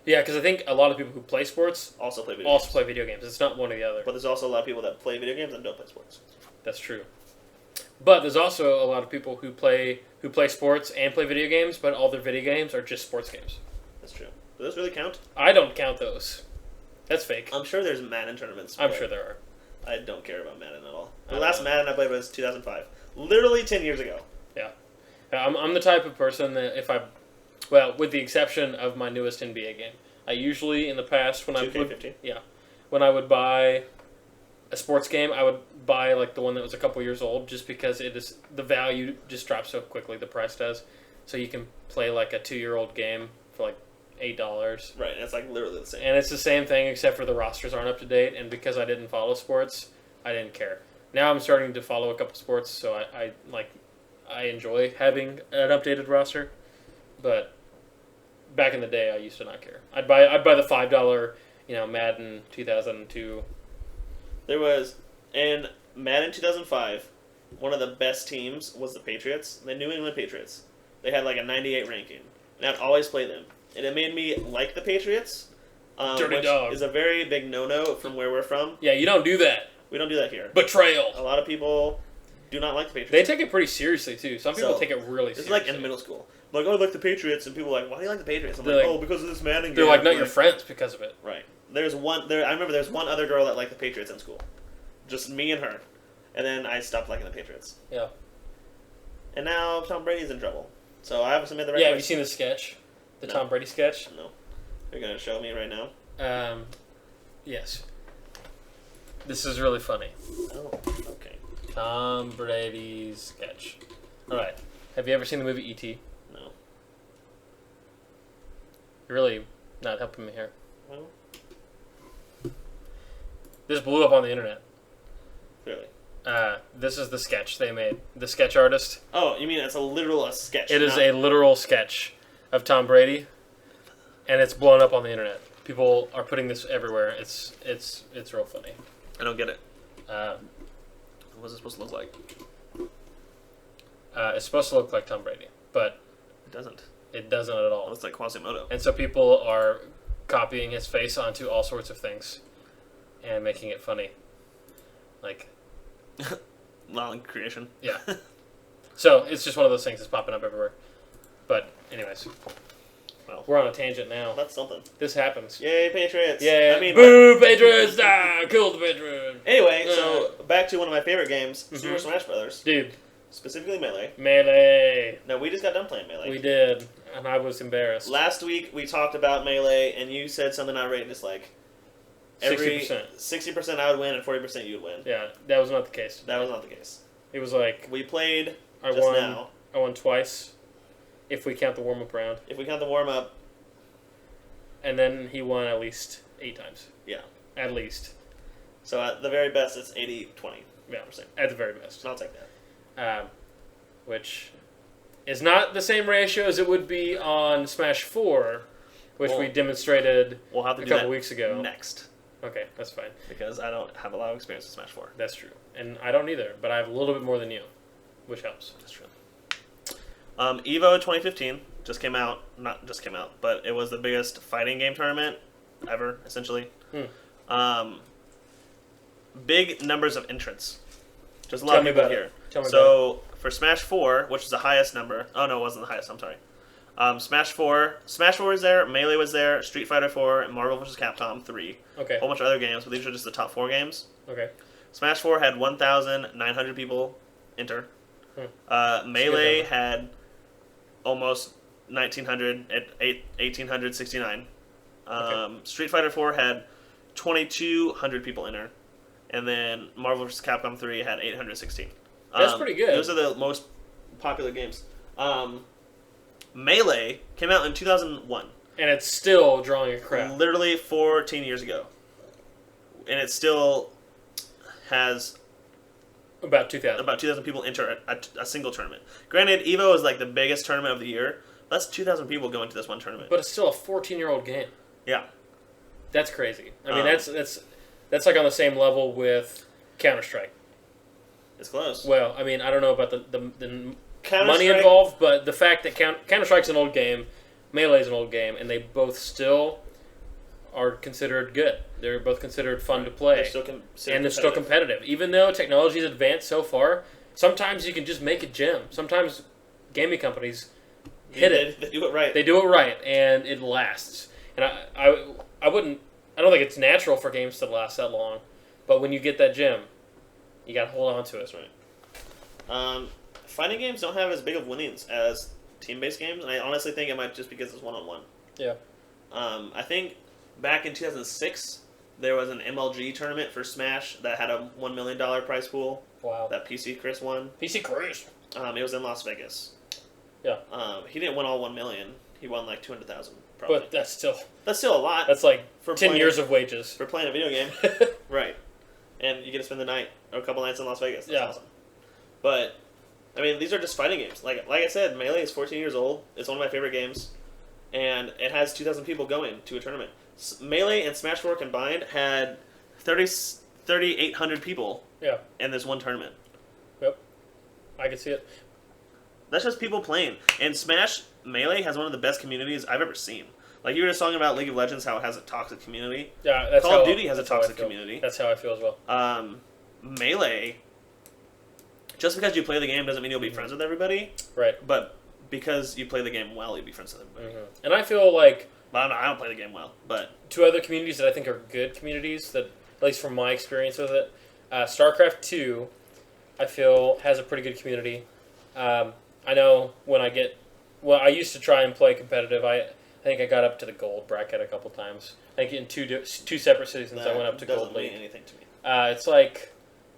Yeah, because I think a lot of people who play sports also play video games. It's not one or the other. But there's also a lot of people that play video games and don't play sports. That's true. But there's also a lot of people who play sports and play video games, but all their video games are just sports games. That's true. Do those really count? I don't count those. That's fake. I'm sure there's Madden tournaments. I'm sure there are. I don't care about Madden at all. The last Madden I played was 2005. Literally 10 years ago. Yeah. I'm the type of person that with the exception of my newest NBA game, I usually in the past when 2K15? when I would buy a sports game, I would buy like the one that was a couple years old just because the value just drops so quickly, the price does. So you can play like a 2-year-old game for like $8. Right, and it's like literally the same. And it's the same thing except for the rosters aren't up to date, and because I didn't follow sports, I didn't care. Now I'm starting to follow a couple sports, so I enjoy having an updated roster. But back in the day, I used to not care. I'd buy the $5, Madden 2002. There was in Madden 2005, one of the best teams was the Patriots, the New England Patriots. They had like a 98 ranking, and I'd always play them. And it made me like the Patriots, Dirty dog. Is a very big no-no from where we're from. Yeah, you don't do that. We don't do that here. Betrayal. A lot of people do not like the Patriots. They take it pretty seriously, too. Some people take it really seriously. It's like in middle school. Like, oh, I like the Patriots, and people are like, why do you like the Patriots? I'm like, oh, because of this Madden game. They're like, not your friends because of it. Right. I remember there's one other girl that liked the Patriots in school. Just me and her. And then I stopped liking the Patriots. Yeah. And now Tom Brady's in trouble. So I haven't made the right have you seen the sketch? The No. Tom Brady sketch? No. You're going to show me right now? Yes. This is really funny. Oh, okay. Tom Brady's sketch. All right. Have you ever seen the movie E.T.? No. You're really not helping me here. Well, This blew up on the internet. clearly. This is the sketch they made. The sketch artist. Oh, you mean it's a sketch? It is a literal sketch of Tom Brady, and it's blown up on the internet. People are putting this everywhere. It's real funny. I don't get it. Uh, What's it supposed to look like? it's supposed to look like Tom Brady, but It doesn't. it doesn't at all. It looks like Quasimodo. And so people are copying his face onto all sorts of things and making it funny. Like, Long creation. yeah. So it's just one of those things that's popping up everywhere. But anyways, Well, we're on a tangent now. that's something. This happens. Yay, Patriots! Yeah. I mean, Boo, Patriots! Kill the Patriots! anyway, so back to one of my favorite games, Super Mhm. Smash Brothers, Dude, specifically Melee. Melee. No, we just got done playing Melee. We did, and I was embarrassed. Last week we talked about Melee, and you said something outrageous like 60% I would win and 40% you would win. Yeah, that was not the case. That was not the case. It was like We played I just won. now. I won twice, if we count the warm up round, If we count the warm up, and then he won at least 8 times. yeah. At least. So at the very best, it's 80-20%. Yeah, at the very best. I'll take that. Which is not the same ratio as it would be on Smash 4, which we Well, demonstrated We'll have to a do couple that weeks ago. next Okay, that's fine. because I don't have a lot of experience with Smash 4. That's true. And I don't either, but I have a little bit more than you, which helps. That's true. Evo 2015 just came out. Not just came out, but it was the biggest fighting game tournament ever, essentially. Big numbers of entrants. There's a lot Tell of me people about it. here. Tell me about So for Smash 4, which is the highest number. Oh no, it wasn't the highest. I'm sorry. Smash 4 was there. Melee was there. Street Fighter 4, and Marvel vs. Capcom 3. Okay. A whole bunch of other games, but these are just the top 4 games. Okay. Smash 4 had 1,900 people enter. Melee had almost 1,900 at 1,869. Okay. Street Fighter 4 had 2,200 people enter. And then Marvel vs. Capcom 3 had 816. That's pretty good. Those are the most popular games. Melee came out in 2001. And it's still drawing a crowd. Literally 14 years ago. And it still has About 2,000. about 2,000 people enter a single tournament. Granted, Evo is like the biggest tournament of the year. That's 2,000 people going to this one tournament. But it's still a 14-year-old game. Yeah. That's crazy. I mean, that's like on the same level with Counter-Strike. It's close. Well, I mean, I don't know about the money Counter-Strike- involved, but the fact that Counter-Strike's an old game, Melee's an old game, and they both still are considered good. They're both considered fun to play. They're still considered And they're still competitive. Even though technology has advanced so far, sometimes you can just make a gem. Sometimes gaming companies hit it. They do it right. They do it right, and it lasts. And I don't think it's natural for games to last that long. But when you get that gem, you got to hold on to it. That's right. Fighting games don't have as big of winnings as team-based games, and I honestly think it might just because it's one-on-one. Yeah. I think back in 2006, there was an MLG tournament for Smash that had a $1 million prize pool Wow. that PC Chris won. PC Chris. It was in Las Vegas. Yeah. He didn't win all $1 million. He won like 200,000. Probably. But that's still That's a lot. that's like For 10 playing- years of wages. for playing a video game. Right. And you get to spend the night or a couple nights in Las Vegas. That's Yeah. awesome. But I mean, these are just fighting games. Like I said, Melee is 14 years old. It's one of my favorite games, and it has 2,000 people going to a tournament. Melee and Smash 4 combined had 3,800 people. Yeah. In this one tournament. Yep. I can see it. That's just people playing. And Smash Melee has one of the best communities I've ever seen. Like you were just talking about League of Legends, how it has a toxic community. Yeah, that's Call how, of Duty has a that's how I toxic feel. community. That's how I feel as well. Melee, just because you play the game doesn't mean you'll be friends with everybody. Right. But because you play the game well, you'll be friends with everybody. Mm-hmm. And I feel like But I don't play the game well. But two other communities that I think are good communities, that at least from my experience with it, StarCraft 2, I feel, has a pretty good community. I know when I used to try and play competitive. I think I got up to the gold bracket a couple times. I think in two separate seasons I went up to gold doesn't mean league. anything to me. It's like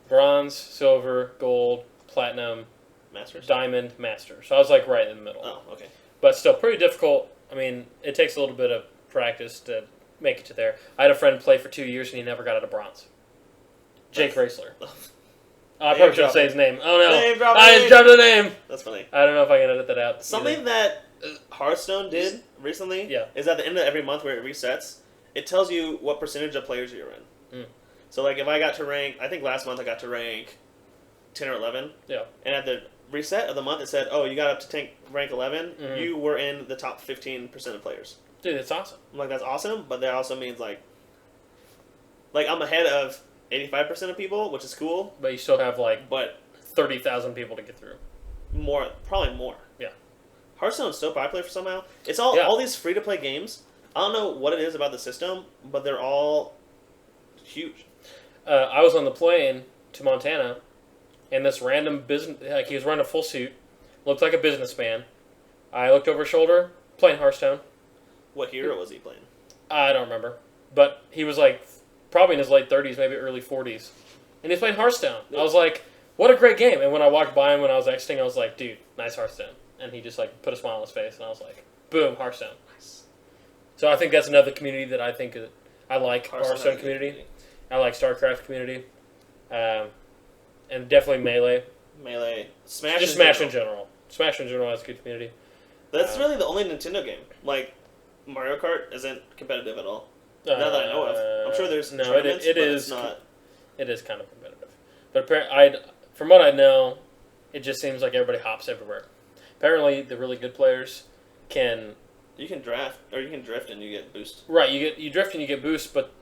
bronze, silver, gold, platinum, Masters? diamond, master. So I was like right in the middle. Oh, okay. But still pretty difficult. I mean, it takes a little bit of practice to make it to there. I had a friend play for 2 years and he never got out of bronze. Jake Raisler. I probably shouldn't say his name. Oh no! I dropped the name! That's funny. I don't know if I can edit that out. Something that Hearthstone did recently is at the end of every month where it resets, it tells you what percentage of players you're in. Mm. So like if I got to rank, I think last month I got to rank 10 or 11. Yeah. And at the reset of the month it said, oh, you got up to rank 11, you were in the top 15% of players. Dude, that's awesome. I'm like, that's awesome, but that also means like I'm ahead of 85% of people, which is cool. But you still have like but 30,000 people to get through. Probably more. Yeah. Hearthstone's so popular for somehow. It's all these free to play games. I don't know what it is about the system, but they're all huge. I was on the plane to Montana, and this random business, like he was wearing a full suit, looked like a businessman. I looked over his shoulder, playing Hearthstone. What hero was he playing? I don't remember, but he was like probably in his late 30s, maybe early 40s, and he was playing Hearthstone. Yeah. I was like, what a great game! And when I walked by him when I was exiting, I was like, dude, nice Hearthstone. And he just like put a smile on his face, and I was like, boom, Hearthstone. Nice. So I think that's another community that I think I like. Hearthstone community. I like StarCraft community, and definitely Melee. Smash. Just Smash in general. Smash in general has a good community. That's really the only Nintendo game. Like Mario Kart isn't competitive at all. Not that I know of. I'm sure there's tournaments, it but is it's not. It is kind of competitive, but from what I know, it just seems like everybody hops everywhere. Apparently, the really good players can. You can draft, or you can drift, and you get boost. Right, you drift and you get boost, but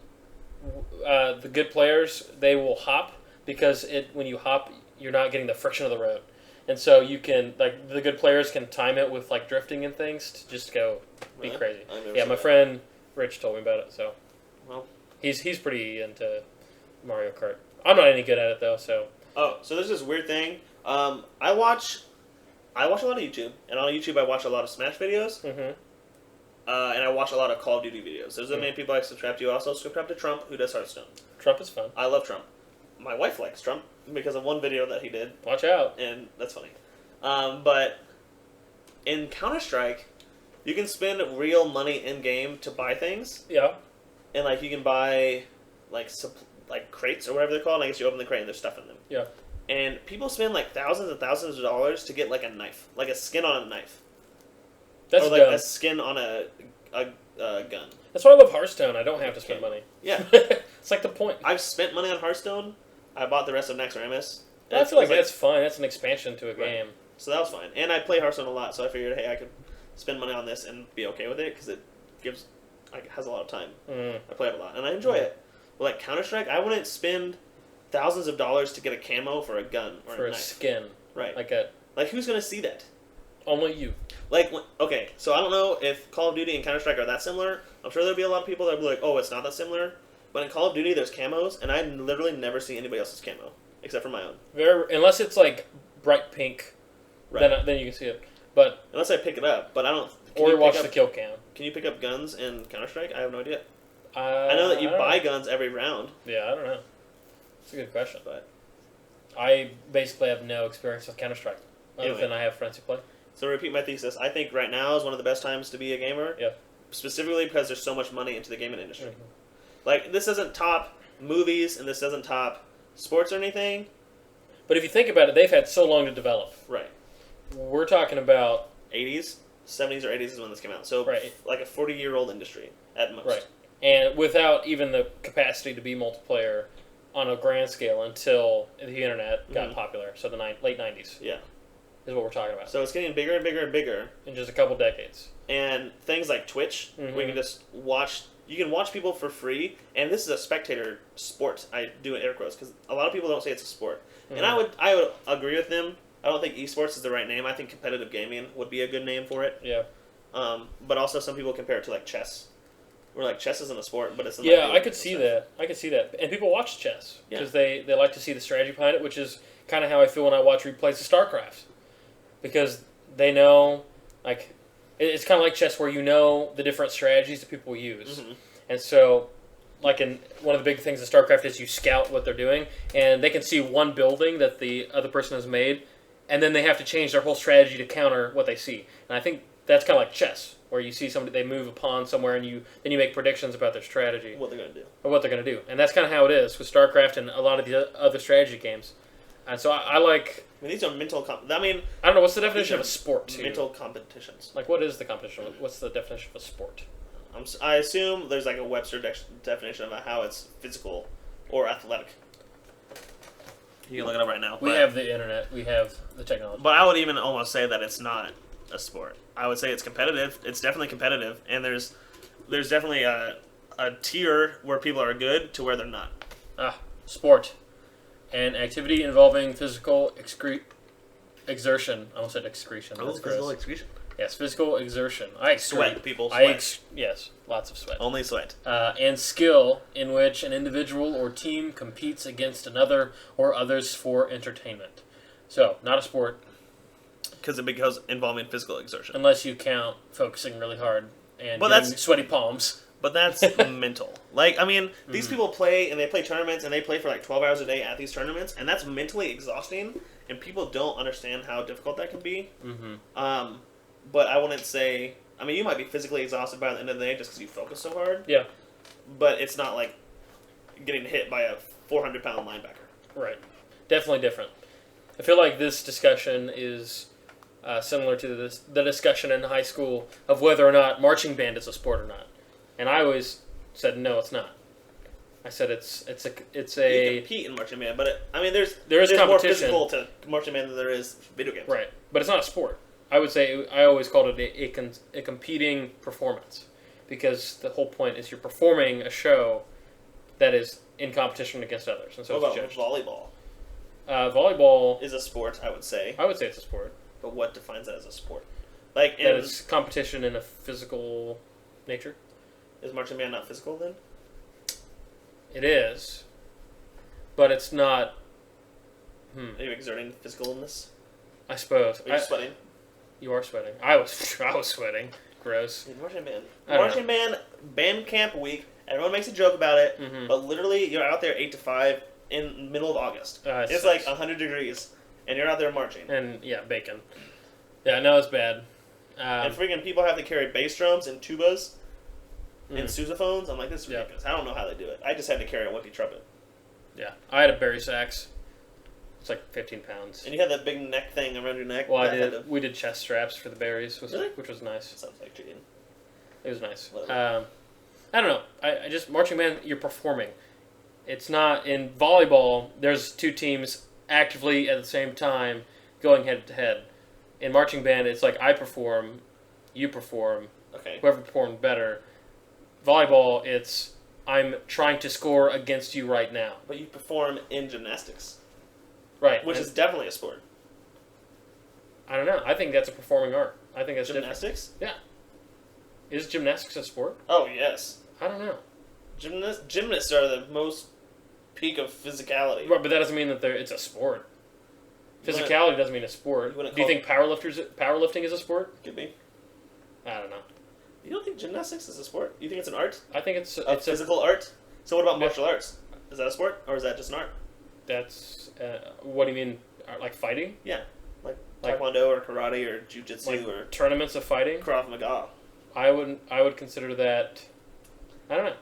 the good players, they will hop because when you hop, you're not getting the friction of the road, and so you can the good players can time it with like drifting and things to just go be crazy. Yeah, my friend Rich told me about it, so well, he's pretty into Mario Kart. I'm not any good at it though, so. Oh, so there's this weird thing. I watch a lot of YouTube, and on YouTube I watch a lot of Smash videos. Mm-hmm. And I watch a lot of Call of Duty videos. Those are the main people I subscribe to. I also subscribe to Trump, who does Hearthstone. Trump is fun. I love Trump. My wife likes Trump because of one video that he did. Watch out. And that's funny. But in Counter-Strike, you can spend real money in-game to buy things. Yeah. And you can buy crates or whatever they're called. And I guess you open the crate and there's stuff in them. Yeah. And people spend thousands and thousands of dollars to get a knife, like a skin on a knife. That's or dumb. A skin on a gun. That's why I love Hearthstone. I don't have to spend money. Yeah. It's like the point. I've spent money on Hearthstone. I bought the rest of Naxxramas. I feel like that's fine. That's an expansion to a game. So that was fine. And I play Hearthstone a lot, so I figured, hey, I could spend money on this and be okay with it because it has a lot of time. I play it a lot, and I enjoy it. But Counter-Strike, I wouldn't spend thousands of dollars to get a camo for a gun or for a knife. Skin. Right. Who's going to see that? Only you. Okay, so I don't know if Call of Duty and Counter-Strike are that similar. I'm sure there'll be a lot of people that'll be like, oh, it's not that similar. But in Call of Duty, there's camos, and I literally never see anybody else's camo, except for my own. Unless it's bright pink, then you can see it. But unless I pick it up, but I don't. Or watch the kill cam. Can you pick up guns in Counter-Strike? I have no idea. I know that you buy guns every round. Yeah, I don't know. It's a good question. But I basically have no experience with Counter-Strike, other than I have friends who play. So to repeat my thesis, I think right now is one of the best times to be a gamer. Yeah. Specifically because there's so much money into the gaming industry. Mm-hmm. This doesn't top movies, and this doesn't top sports or anything. But if you think about it, they've had so long to develop. Right. We're talking about 80s, 70s or 80s is when this came out. So a 40-year-old industry at most. Right. And without even the capacity to be multiplayer on a grand scale until the internet got popular. So the late 90s. Yeah. Is what we're talking about. So it's getting bigger and bigger and bigger. In just a couple decades. And things like Twitch, where you can just watch... You can watch people for free, and this is a spectator sport. I do it air quotes, because a lot of people don't say it's a sport. And I would agree with them. I don't think esports is the right name. I think competitive gaming would be a good name for it. Yeah. But also some people compare it to chess. Where chess isn't a sport, but it's a I could see that. And people watch chess because they like to see the strategy behind it, which is kind of how I feel when I watch replays of StarCraft. Because they know, it's kind of like chess where you know the different strategies that people use. Mm-hmm. And so, like in one of the big things in StarCraft is you scout what they're doing, and they can see one building that the other person has made, and then they have to change their whole strategy to counter what they see. And I think that's kind of like chess, where you see somebody, they move a pawn somewhere, and then you make predictions about their strategy. What they're going to do. Or what they're going to do. And that's kind of how it is with StarCraft and a lot of the other strategy games. And so I like... I mean, these are mental... I don't know, what's the definition of a sport, too? Mental competitions. Like, what is the competition? What's the definition of a sport? I assume there's like a Webster definition about how it's physical or athletic. You can look it up right now. We have the internet. We have the technology. But I would even almost say that it's not a sport. I would say it's competitive. It's definitely competitive. And there's definitely a tier where people are good to where they're not. Sport. An activity involving physical exertion. I almost said excretion. Oh, physical excretion. Yes, physical exertion. I excrete. Sweat, people. Sweat. Yes, lots of sweat. Only sweat. And skill, in which an individual or team competes against another or others for entertainment. So, not a sport. Because involving physical exertion. Unless you count focusing really hard and getting sweaty palms. But that's mental. Like, I mean, these people play, and they play tournaments, and they play for like 12 hours a day at these tournaments, and that's mentally exhausting, and people don't understand how difficult that can be. Mm-hmm. But I wouldn't say... I mean, you might be physically exhausted by the end of the day just because you focus so hard. Yeah. But it's not like getting hit by a 400-pound linebacker. Right. Definitely different. I feel like this discussion is similar to the discussion in high school of whether or not marching band is a sport or not. And I always said, no, it's not. I said it's a... You compete in marching band, but there's competition. More physical to marching band than there is video games. Right. But it's not a sport. I would say, I always called it a competing performance. Because the whole point is you're performing a show that is in competition against others. And so what it's about judged. volleyball? Volleyball... is a sport, I would say. I would say it's a sport. But what defines that as a sport? That it's competition in a physical nature. Is marching band not physical then? It is. But it's not... Are you exerting physicalness? I suppose. Are you sweating? You are sweating. I was sweating. Gross. Marching band. Band camp week. Everyone makes a joke about it. Mm-hmm. But literally, you're out there 8 to 5 in the middle of August. It's like 100 degrees. And you're out there marching. And, yeah, bacon. Yeah, no, it's bad. And freaking people have to carry bass drums and tubas and sousaphones. I'm like, this is ridiculous. I don't know how they do it. I just had to carry a wimpy trumpet. Yeah. I had a bari sax. It's like 15 pounds. And you had that big neck thing around your neck. Well, we did chest straps for the berries, which was nice. Sounds like cheating. It was nice. I don't know. I just, marching band, you're performing. It's not, in volleyball, there's two teams actively at the same time going head to head. In marching band, it's like I perform, you perform, whoever performed better. Volleyball, it's I'm trying to score against you right now. But you perform in gymnastics. Right. Which is definitely a sport. I don't know. I think that's a performing art. I think that's gymnastics? Different. Yeah. Is gymnastics a sport? Oh, yes. I don't know. Gymnasts are the most peak of physicality. Right, but that doesn't mean that it's a sport. Physicality doesn't mean a sport. Do you think powerlifting is a sport? Could be. I don't know. You don't think gymnastics is a sport? You think it's an art? I think it's a physical art? So what about martial arts? Is that a sport? Or is that just an art? That's... what do you mean? Like fighting? Yeah. Like taekwondo or karate or jiu-jitsu or... tournaments of fighting? Krav Maga. I would consider that... I don't know.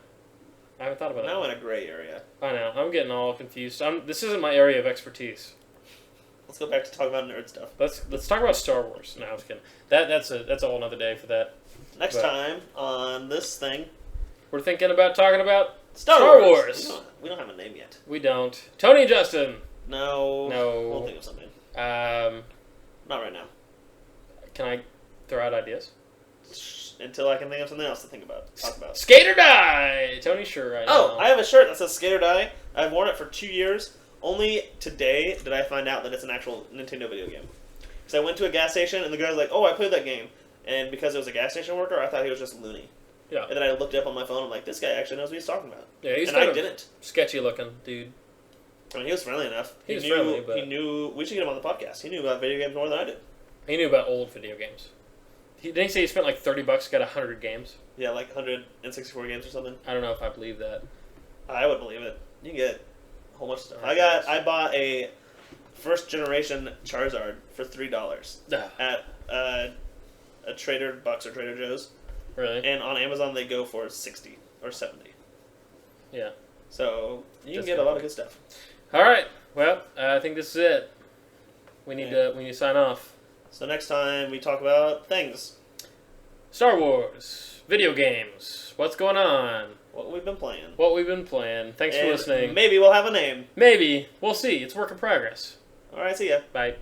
I haven't thought about that. Now in a gray area. I know. I'm getting all confused. This isn't my area of expertise. Let's go back to talking about nerd stuff. Let's talk about Star Wars. No, I'm just kidding. That's a whole other day for that. Next time on this thing, we're thinking about talking about Star Wars. We don't have a name yet. We don't. Tony and Justin. No. We'll think of something. Not right now. Can I throw out ideas? Until I can think of something else to talk about. Skate or Die! Tony's shirt right now. I have a shirt that says Skate or Die. I've worn it for 2 years. Only today did I find out that it's an actual Nintendo video game. Because I went to a gas station and the guy was like, oh, I played that game. And because it was a gas station worker, I thought he was just loony. Yeah. And then I looked it up on my phone. I'm like, this guy actually knows what he's talking about. Yeah, he's I didn't. Sketchy looking dude. I mean, he was friendly enough. He knew. We should get him on the podcast. He knew about video games more than I did. He knew about old video games. Didn't he say he spent like $30, got 100 games? Yeah, like 164 games or something. I don't know if I believe that. I would believe it. You can get a whole bunch of stuff. Okay. I bought a first generation Charizard for $3 at a Trader Bucks or Trader Joe's. Really? And on Amazon they go for 60 or 70. Yeah. So you can Just get a lot of good stuff. All right. Well, I think this is it. We need to sign off. So next time we talk about things. Star Wars, video games, what's going on, What we've been playing. Thanks for listening. Maybe we'll have a name. Maybe. We'll see. It's work in progress. Alright, see ya. Bye.